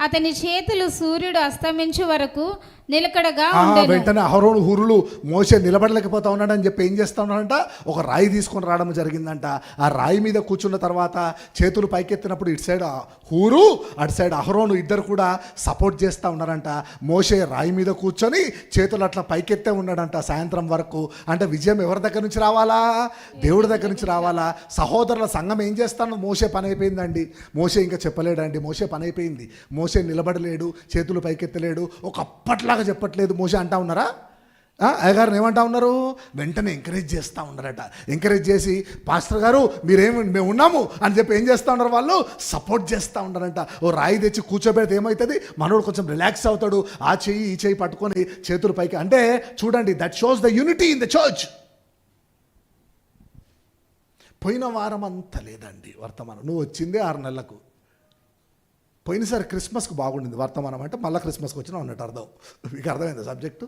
అతని చేతులు సూర్యుడు అస్తమించు వరకు నిలకడగా ఉండెను. వెంటనే అహరోను హూరులు మోషే నిలబడలేకపోతా ఉన్నాడని చెప్పి ఏం చేస్తా ఉన్నాడంట? ఒక రాయి తీసుకొని రావడం జరిగిందంట. ఆ రాయి మీద కూర్చున్న తర్వాత చేతులు పైకెత్తినప్పుడు ఇటు సైడ్ హూరు, అటు సైడ్ అహరోను ఇద్దరు కూడా సపోర్ట్ చేస్తూ ఉన్నారంట. మోషే రాయి మీద కూర్చొని చేతులు అట్లా పైకెత్తే ఉన్నాడంట సాయంత్రం వరకు. అంటే విజయం ఎవరి దగ్గర నుంచి రావాలా? దేవుడి దగ్గర నుంచి రావాలా? సహోదరుల సంఘం ఏం చేస్తాను? మోషే పని అయిపోయిందండి. మోషే ఇంకా చెప్పలేడండి. మోషే పని అయిపోయింది. మోషే నిలబడలేడు, చేతులు పైకెత్తలేడు, ఒకప్పట్లాగా చెప్పట్లేదు మోషే అంటా ఉన్నారా? అయ్యగారిని ఏమంటా ఉన్నారు? వెంటనే ఎంకరేజ్ చేస్తూ ఉన్నారట. ఎంకరేజ్ చేసి పాస్టర్ గారు మేము ఉన్నాము అని చెప్పి ఏం చేస్తూ ఉన్నారు? వాళ్ళు సపోర్ట్ చేస్తూ ఉన్నారంట. ఓ రాయి తెచ్చి కూర్చోబెడితే ఏమవుతుంది? మనోడు కొంచెం రిలాక్స్ అవుతాడు. ఆ చెయ్యి ఈ చెయ్యి పట్టుకొని చేతులు పైకి. అంటే చూడండి, that shows the unity in the church. పోయిన వారం అంతా లేదండి వర్తమానం. నువ్వు వచ్చిందే 6 నెలలకు. పోయినసారి క్రిస్మస్కి బాగుండింది వర్తమానం, అంటే మళ్ళీ క్రిస్మస్కి వచ్చినా అన్నట్టు అర్థం. మీకు అర్థమైంది సబ్జెక్టు?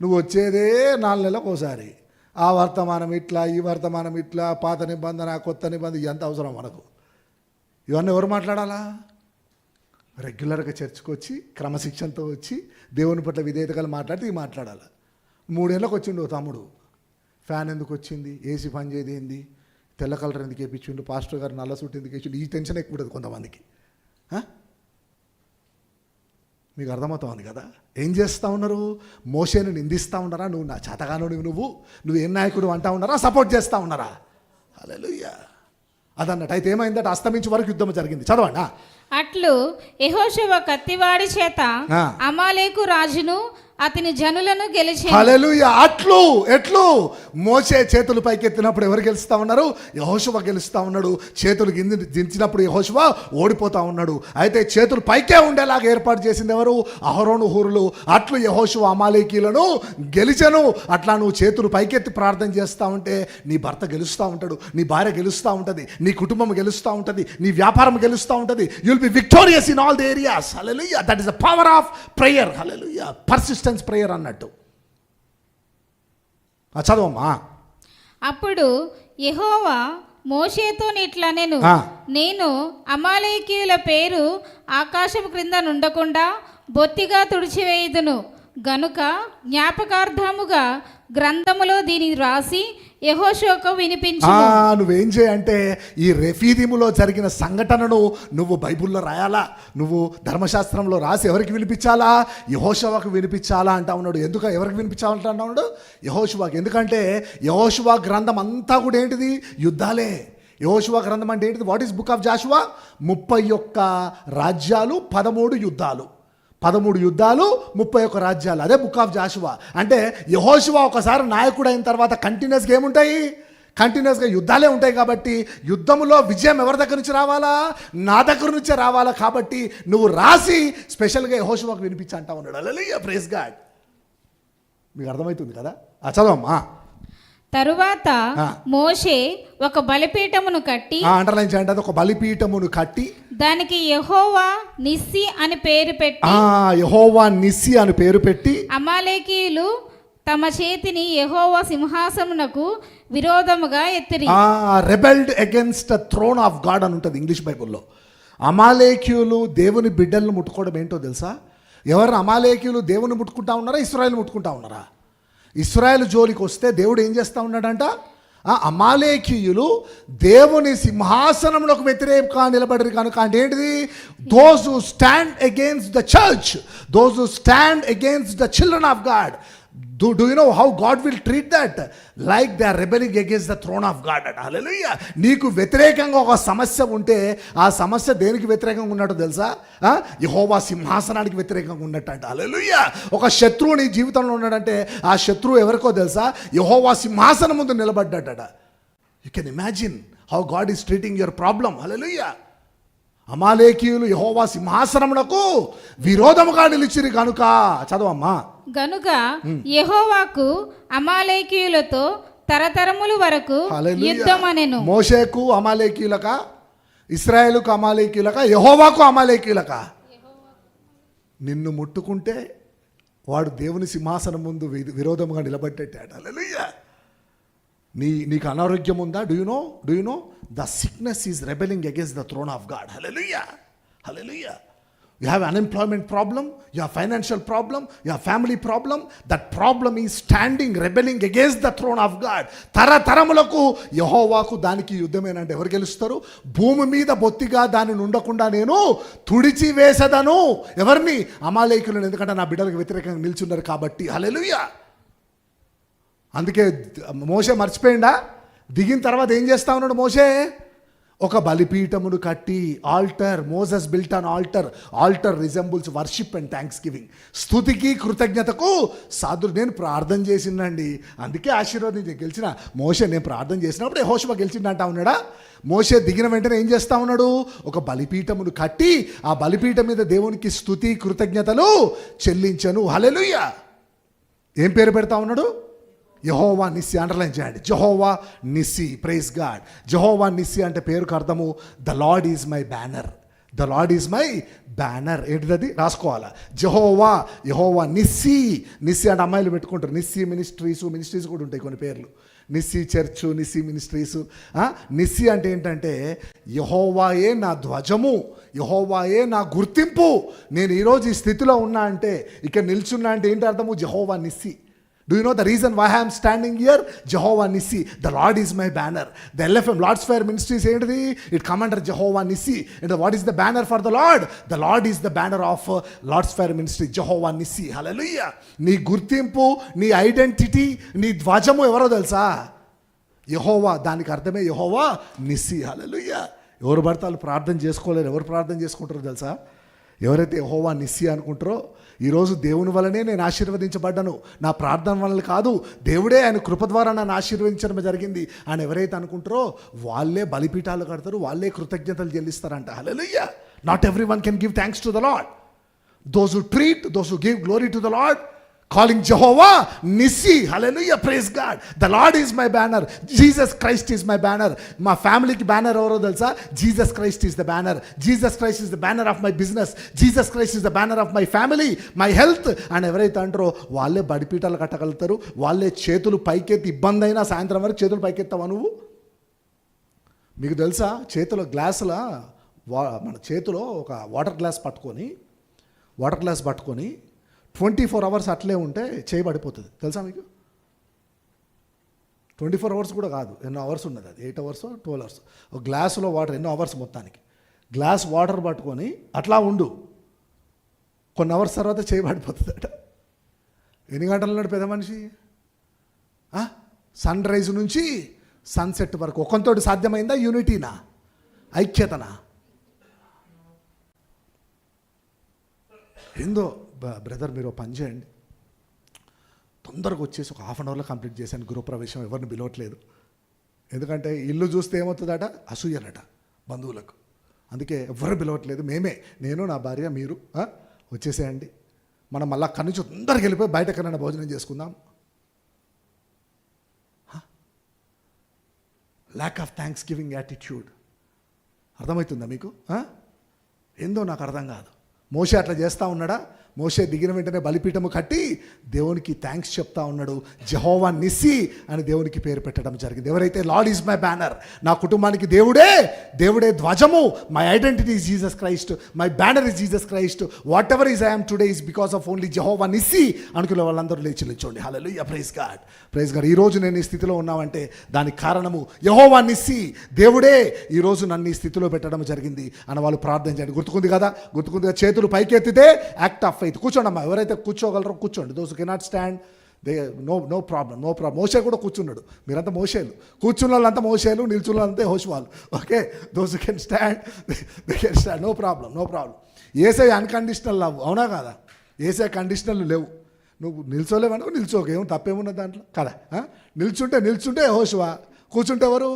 నువ్వు వచ్చేదే 4 నెలలకు ఒకసారి. ఆ వర్తమానం ఇట్లా, ఈ వర్తమానం ఇట్లా, పాత నిబంధన కొత్త నిబంధన, ఎంత అవసరం మనకు? ఇవన్నీ ఎవరు మాట్లాడాలా? రెగ్యులర్గా చర్చ్కి వచ్చి క్రమశిక్షణతో వచ్చి దేవుని పట్ల విధేయతగా మాట్లాడితే ఇవి మాట్లాడాలి. 3 ఏళ్ళకి వచ్చిండు తమ్ముడు. ఫ్యాన్ ఎందుకు వచ్చింది? ఏసీ పని చేయదు ఏంది? తెల్ల కలర్ ఎందుకు వేయించిండు? పాస్టర్ గారు నల్ల సూట్ ఎందుకు వేసిండు? ఈ టెన్షన్ ఎక్కువ ఉంటుంది కొంతమందికి. మీకు అర్థమవుతుంది కదా? ఏం చేస్తూ ఉన్నారు? మోషేను నిందిస్తూ ఉన్నారా? నువ్వు నా చేతగాను నువ్వు ఏం నాయకుడు అంటా ఉన్నారా? సపోర్ట్ చేస్తూ ఉన్నారా? హల్లెలూయా. అదన్నట్టు. అయితే ఏమైందట? అస్తమించే వరకు యుద్ధం జరిగింది. చదవండి. అట్లు యెహోషువ కత్తివాడి చేత అమాలేకు రాజును అతని జనులను గెలిచి. హల్లెలూయా. ఎట్లు మోషే చేతులు పైకెత్తినప్పుడు ఎవరు గెలుస్తూ ఉన్నారు? యెహోషువ గెలుస్తూ ఉన్నాడు. చేతులు దించినప్పుడు యెహోషువ ఓడిపోతా ఉన్నాడు. అయితే చేతులు పైకే ఉండేలాగా ఏర్పాటు చేసింది ఎవరు? అహరోను హూరులు. అట్లు యెహోషువ అమాలేకీలను గెలిచెను. అట్లా నువ్వు చేతులు పైకెత్తి ప్రార్థన చేస్తూ ఉంటే నీ భర్త గెలుస్తూ ఉంటాడు, నీ భార్య గెలుస్తూ ఉంటుంది, నీ కుటుంబం గెలుస్తూ ఉంటుంది, నీ వ్యాపారం గెలుస్తూ ఉంటుంది. You'll be victorious in all the areas. Hallelujah. That is the power of prayer. Hallelujah. Persistence prayer అన్నట్టు. చదవమ్మా. అప్పుడు యెహోవా మోషేతో ఇట్లా నేను అమాలేకీయుల పేరు ఆకాశం క్రింద నుండకుండా బొత్తిగా తుడిచివేయుదును గనుక జ్ఞాపకార్థముగా గ్రంథములో దీని రాసి యెహోషువకు వినిపించు. నువ్వేం చేయంటే ఈ రెఫీదీములో జరిగిన సంఘటనను నువ్వు బైబిల్లో రాయాలా, నువ్వు ధర్మశాస్త్రంలో రాసి ఎవరికి వినిపించాలా? యెహోషువకు వినిపించాలా అంటా ఉన్నాడు. ఎందుకు ఎవరికి వినిపించాలంటా ఉన్నాడు? యెహోషువకు. ఎందుకంటే యెహోషువ గ్రంథం అంతా కూడా ఏంటిది? యుద్ధాలే. యెహోషువ గ్రంథం అంటే ఏంటిది? What is book of Jashuva? 31 రాజ్యాలు, 13 యుద్ధాలు. 13 యుద్ధాలు, 31 రాజ్యాలు. అదే బుక్ ఆఫ్ జాషువా. అంటే యెహోషువ ఒకసారి నాయకుడు అయిన తర్వాత కంటిన్యూస్గా ఏముంటాయి? కంటిన్యూస్గా యుద్ధాలే ఉంటాయి. కాబట్టి యుద్ధంలో విజయం ఎవరి దగ్గర నుంచి రావాలా? నా దగ్గర నుంచే రావాలా. కాబట్టి నువ్వు రాసి స్పెషల్గా యెహోషువకు వినిపించి అంటా ఉన్నాడు. హల్లెలూయా. Praise God. మీకు అర్థమవుతుంది కదా? చదవమ్మా. తరువాత మోషే ఒక బలిపీఠమును కట్టి, అండర్లైన్ చేయండి, అది ఒక బలిపీఠమును కట్టి దానికి యెహోవా నిస్సి అని పేరు పెట్టి, యెహోవా నిస్సి అని పేరు పెట్టి, అమాలేకీయులు తమ చేతిని యెహోవా సింహాసమునకు విరోధముగా ఎత్తిరి. Rebelled against the throne of God అని ఉంటుంది ఇంగ్లీష్ బైబుల్లో. అమాలేకీయులు దేవుని బిడ్డలను ముట్టుకోవడం ఏంటో తెలుసా? ఎవరు అమాలేకీయులు దేవుని ముట్టుకుంటా ఉన్నారా? ఇశ్రాయేలు ముట్టుకుంటా ఉన్నారా? ఇశ్రాయేలు జోలికి వస్తే దేవుడు ఏం చేస్తూ ఉన్నాడంట? అమాలేకీయులు దేవుని సింహాసనంలోకి వ్యతిరేకంగా నిలబడరు కనుక. అంటే ఏంటిది? Those who stand against the church, those who stand against the children of God. Do you know how God will treat that? Like they are rebelling against the throne of God. Hallelujah. నీకు వ్యతిరేకంగా ఒక సమస్య ఉంటే ఆ సమస్య దేనికి వ్యతిరేకంగా ఉన్నట్టు తెలుసా? యెహోవా సింహాసనానికి వ్యతిరేకంగా ఉన్నట్టు. హల్లెలూయా. ఒక శత్రువు నీ జీవితంలో ఉన్నాడంటే ఆ శత్రువు ఎవరికో తెలుసా? యెహోవా సింహాసనం ముందు నిలబడ్డాడట. You can imagine how God is treating your problem. Hallelujah. అమాలేకీయులు యెహోవా సింహాసనమునకు విరోధముగా నిలిచిరి కనుక. చదవమ్మా. గనుక యెహోవాకు అమాలేకీయులతో తరతరముల వరకు హల్లెలూయా. యుద్ధమనెను. మోషేకు అమాలేకీయులక, ఇశ్రాయేలుకు అమాలేకీయులక, యెహోవాకు అమాలేకీయులక? నిన్ను ముట్టుకుంటే వాడు దేవుని సింహాసనం ముందు విరోధముగా నిలబెట్టేటాడు. హల్లెలూయా. నీకు అనారోగ్యం ఉందా? Do you know the sickness is rebelling against the throne of God. Hallelujah, hallelujah. You have unemployment problem, you have financial problem, you have family problem. That problem is standing, rebelling against the throne of God. తరతరములకు యెహోవాకు దానికి యుద్ధమేనంటే ఎవరు గెలుస్తారు? భూమి మీద బొత్తిగా దానిని ఉండకుండా నేను తుడిచి వేసదను. ఎవరిని? అమాలేకులను. ఎందుకంటే నా బిడ్డలకు వ్యతిరేకంగా నిల్చున్నారు కాబట్టి. హల్లెలూయా. అందుకే మోషే మర్చిపోయిందా? దిగిన తర్వాత ఏం చేస్తా ఉన్నాడు మోషే? ఒక బలిపీఠమును కట్టి, altar. Moses built an altar. Altar resembles worship and thanksgiving. స్తుతికి కృతజ్ఞతకు సాధులు. నేను ప్రార్థన చేసిందండి, అందుకే ఆశీర్వాదించి గెలిచిన. మోషే నేను ప్రార్థన చేసినప్పుడు యెహోషువ గెలిచిందంటా ఉన్నాడా? మోషే దిగిన వెంటనే ఏం చేస్తా ఉన్నాడు? ఒక బలిపీఠమును కట్టి ఆ బలిపీఠం మీద దేవునికి స్తుతి కృతజ్ఞతలు చెల్లించను. హల్లెలూయా. ఏం పేరు పెడతా ఉన్నాడు? యెహోవా నిస్సి. అండర్లైన్ చేయండి. Jehovah Nissi. Praise God. Jehovah Nissi అంటే పేరుకు అర్థము the Lord is my banner. The Lord is my banner. ఏంటిది? రాసుకోవాలా. యెహోవా నిస్సి. నిస్సి అంటే అమ్మాయిలు పెట్టుకుంటారు. నిస్సి మినిస్ట్రీస్ కూడా ఉంటాయి కొన్ని పేర్లు. Nissi church, Nissi ministries. Nissi అంటే ఏంటంటే యెహోవాయే నా ధ్వజము, యెహోవాయే నా గుర్తింపు. నేను ఈరోజు ఈ స్థితిలో ఉన్నా అంటే, ఇక్కడ నిల్చున్నా అంటే ఏంటి అర్థము? Jehovah Nissi. Do you know the reason why I am standing here? Jehovah Nissi. The Lord is my banner. The LFM, Lord's Fire Ministries, it come under Jehovah Nissi. And what is the banner for the Lord? The Lord is the banner of Lord's Fire Ministry. Jehovah Nissi. Hallelujah. నీ గుర్తింపు, నీ identity, నీ ధ్వజము ఎవరో తెలుసా? యెహోవా. దానికి అర్థమే యెహోవా నిస్సి. హల్లెలూయా. ఎవరు భర్తలు ప్రార్థన చేసుకోలేరు. ఎవరు ప్రార్థన చేసుకుంటారో తెలుసా? ఎవరైతే యెహోవా నిస్సి అనుకుంటారో, ఈరోజు దేవుని వల్లనే నేను ఆశీర్వదించబడ్డాను, నా ప్రార్థన వల్ల కాదు, దేవుడే ఆయన కృప ద్వారా నన్ను ఆశీర్వదించడం జరిగింది అని ఎవరైతే అనుకుంటారో వాళ్ళే బలిపీఠాలు కడతారు, వాళ్ళే కృతజ్ఞతలు చెల్లిస్తారంట. Hallelujah. Not everyone can give thanks to the Lord. Those who treat, those who give glory to the Lord, calling Jehovah Nissi. Hallelujah. Praise God. The Lord is my banner. Jesus Christ is my banner. My family ki banner evaro telsa? Jesus Christ is the banner. Jesus Christ is the banner of my business. Jesus Christ is the banner of my family, my health. And ఎవరైతే అంటారో వాళ్ళే బడిపీఠాలు కట్టగలుగుతారు, వాళ్ళే చేతులు పైకెత్తి, ఇబ్బంది అయినా సాయంత్రం వరకు చేతులు పైకెత్తావా నువ్వు? మీకు తెలుసా? చేతిలో గ్లాసుల మన చేతిలో ఒక వాటర్ గ్లాస్ పట్టుకొని 24 hours అట్లే ఉంటే చేయబడిపోతుంది. తెలుసా మీకు? 24 hours కూడా కాదు, ఎన్నో అవర్స్ ఉన్నది అది. 8 hours 12 hours. ఒక గ్లాసులో వాటర్ ఎన్నో అవర్స్ మొత్తానికి. గ్లాస్ వాటర్ పట్టుకొని అట్లా ఉండు, కొన్ని అవర్స్ తర్వాత చేయబడిపోతుంది అట. ఎన్ని గంటలు ఉన్నాడు పెద్ద మనిషి? సన్ రైజ్ నుంచి సన్సెట్ వరకు ఒకంతోటి సాధ్యమైందా? యూనిటీనా? ఐక్యతనా? ఏందో బ్రదర్, మీరు పని చేయండి, తొందరగా వచ్చేసి ఒక హాఫ్ అన్ అవర్లో కంప్లీట్ చేశాను గృహప్రవేశం, ఎవరిని పిలవట్లేదు. ఎందుకంటే ఇల్లు చూస్తే ఏమవుతుందట? అసూయనట బంధువులకు. అందుకే ఎవరు పిలవట్లేదు. మేమే, నేను నా భార్య, మీరు వచ్చేసేయండి. మనం మళ్ళా అక్కడి నుంచి తొందరగా వెళ్ళిపోయి బయట ఎక్కడైనా భోజనం చేసుకుందాం. Lack of thanks giving attitude. అర్థమవుతుందా మీకు? ఏందో నాకు అర్థం కాదు. మోషే అట్లా చేస్తూ ఉన్నాడా? మోషే దిగిన వెంటనే బలిపీఠము కట్టి దేవునికి థ్యాంక్స్ చెప్తా ఉన్నాడు. జెహోవా నిస్సి అని దేవునికి పేరు పెట్టడం జరిగింది. ఎవరైతే లార్డ్ ఈజ్ మై బ్యానర్, నా కుటుంబానికి దేవుడే ధ్వజము, my identity is Jesus Christ, my banner is Jesus Christ, whatever is I am today is because of only Jehovah Nissi అనుకునే వాళ్ళందరూ లేచి నిల్చోండి. Hallelujah. Praise God. Praise God. ఈరోజు నేను ఈ స్థితిలో ఉన్నామంటే దానికి కారణము యెహోవా నిస్సి. దేవుడే ఈరోజు నన్ను ఈ స్థితిలో పెట్టడం జరిగింది అని వాళ్ళు ప్రార్థన చేయండి. గుర్తుకుంది కదా? చేతులు పైకెత్తితే యాక్ట్ ఆఫ్ ఫెయిత్. కూర్చోండమ్మా, ఎవరైతే కూర్చోగలరో కూర్చోండి. Those cannot stand, they no problem. Moshe కూడా కూర్చున్నాడు. మీరంతా మోషేలు, కూర్చున్న వాళ్ళంతా మోషేలు, నిల్చున్న వాళ్ళంతా యెహోషువాలు. Okay, those can stand, they can stand. No problem. ఏసై అన్కండిషనల్ లవ్, అవునా కదా? ఏసై కండిషనల్ లేవు. నువ్వు నిల్చోలేవనుకో, నిల్చోక, ఏమో తప్పేమున్నది దాంట్లో కదా? నిల్చుంటే యెహోషువ, కూర్చుంటే ఎవరు?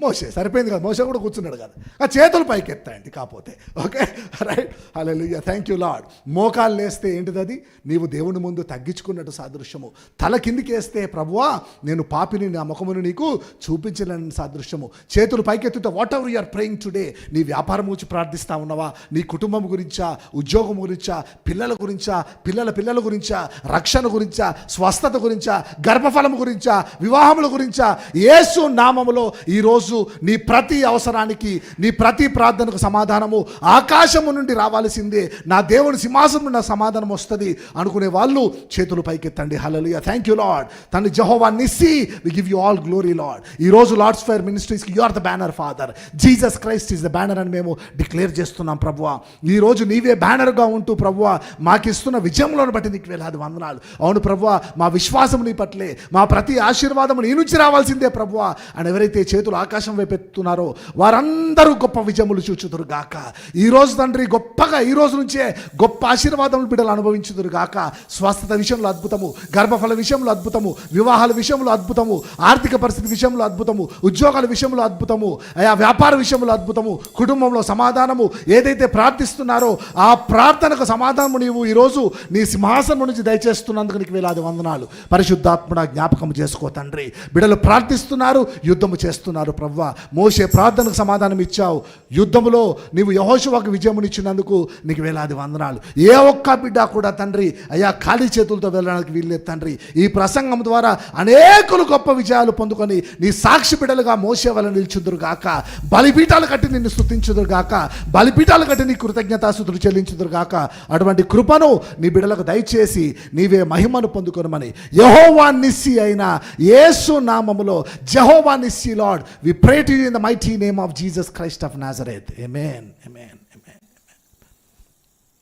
మోషే సరిపోయింది కదా, మోషే కూడా కూర్చున్నాడు కదా, ఆ చేతులు పైకి ఎత్తండి కాకపోతే. Okay right, hallelujah, thank you lord. మోకాలు లేస్తే ఏంటిది అది? నీవు దేవుని ముందు తగ్గించుకున్నట్టు సాదృశ్యము. తల కిందికి వేస్తే ప్రభువా నేను పాపిని, నా ముఖమును నీకు చూపించలేని సాదృశ్యము. చేతులు పైకెత్తుతే whatever you are praying today, నీ వ్యాపారం గురించి ప్రార్థిస్తా ఉన్నావా, నీ కుటుంబం గురించా, ఉద్యోగం గురించా, పిల్లల గురించా, పిల్లల గురించా, రక్షణ గురించా, స్వస్థత గురించా, గర్భఫలం గురించా, వివాహముల గురించా, యేసు నామములో ఈరోజు నీ ప్రతి అవసరానికి, నీ ప్రతి ప్రార్థనకు సమాధానము ఆకాశము నుండి రావాల్సిందే. నా దేవుని సింహాసనం నా సమాధానం వస్తుంది అనుకునే వాళ్ళు చేతులు పైకెత్తండి. Hallelujah, thank you Lord. తండ్రి Jehovah Nissi, we give you all glory Lord. ఈరోజు లార్డ్స్ ఫైర్ మినిస్ట్రీస్కి you are the banner father, Jesus Christ is the banner అని మేము డిక్లేర్ చేస్తున్నాం ప్రభువా. ఈరోజు నీవే బ్యానర్గా ఉంటూ ప్రభువా మాకు ఇస్తున్న విజయంలోని బట్టి నీకు వేలాది వందనాలు. అవును ప్రభువా, మా విశ్వాసం నీ పట్లే, మా ప్రతి ఆశీర్వాదము నీ నుంచి రావాల్సిందే ప్రభువా అని ఎవరైతే చేతులు ఆకాశం వైపు ఎత్తున్నారో వారందరూ గొప్ప విజయములు చూచుదురు గాక. ఈరోజు తండ్రి గొప్పగా, ఈ రోజు నుంచే గొప్ప ఆశీర్వాదములు బిడ్డలు అనుభవించుదురు గాక. స్వస్థత విషయంలో అద్భుతము, గర్భఫల విషయంలో అద్భుతము, వివాహాల విషయంలో అద్భుతము, ఆర్థిక పరిస్థితి విషయంలో అద్భుతము, ఉద్యోగాల విషయంలో అద్భుతము, ఆయా వ్యాపార విషయంలో అద్భుతము, కుటుంబంలో సమాధానము. ఏదైతే ప్రార్థిస్తున్నారో ఆ ప్రార్థనకు సమాధానము నీవు ఈరోజు నీ సింహాసనం నుంచి దయచేస్తున్నందుకు నీకు వేలాది వందనాలు. పరిశుద్ధాత్మడ జ్ఞాపకం చేసుకో తండ్రి. బిడ్డలు ప్రార్థిస్తున్నారు, యుద్ధము చేస్తున్నారు ప్రభువా. మోషే ప్రార్థనకు సమాధానం ఇచ్చావు, యుద్ధములో నీవు యెహోషువకు విజయమునిచ్చినందుకు నీకు వేలాది వందనాలు. ఏ ఒక్క బిడ్డ కూడా తండ్రి అయ్యా ఖాళీ చేతులతో వెళ్ళడానికి వీల్లేదు తండ్రి. ఈ ప్రసంగం ద్వారా అనేకులు గొప్ప విజయాలు పొందుకొని నీ సాక్షి బిడ్డలుగా మోసే వల్ల నిల్చుదురు గాక. బలిపీఠాలు కట్టి నిన్ను స్తుతించుదురు గాక, బలిపీఠాలు కట్టి నీ కృతజ్ఞతాస్తుతులు చెల్లించుదురు గాక. అటువంటి కృపను నీ బిడ్డలకు దయచేసి నీవే మహిమను పొందుకొనమని యెహోవా నిస్సి అయిన యేసు నామములో, Jehovah Nissi Lord, we pray to you in the mighty name of Jesus Christ of Nazareth. Amen, amen.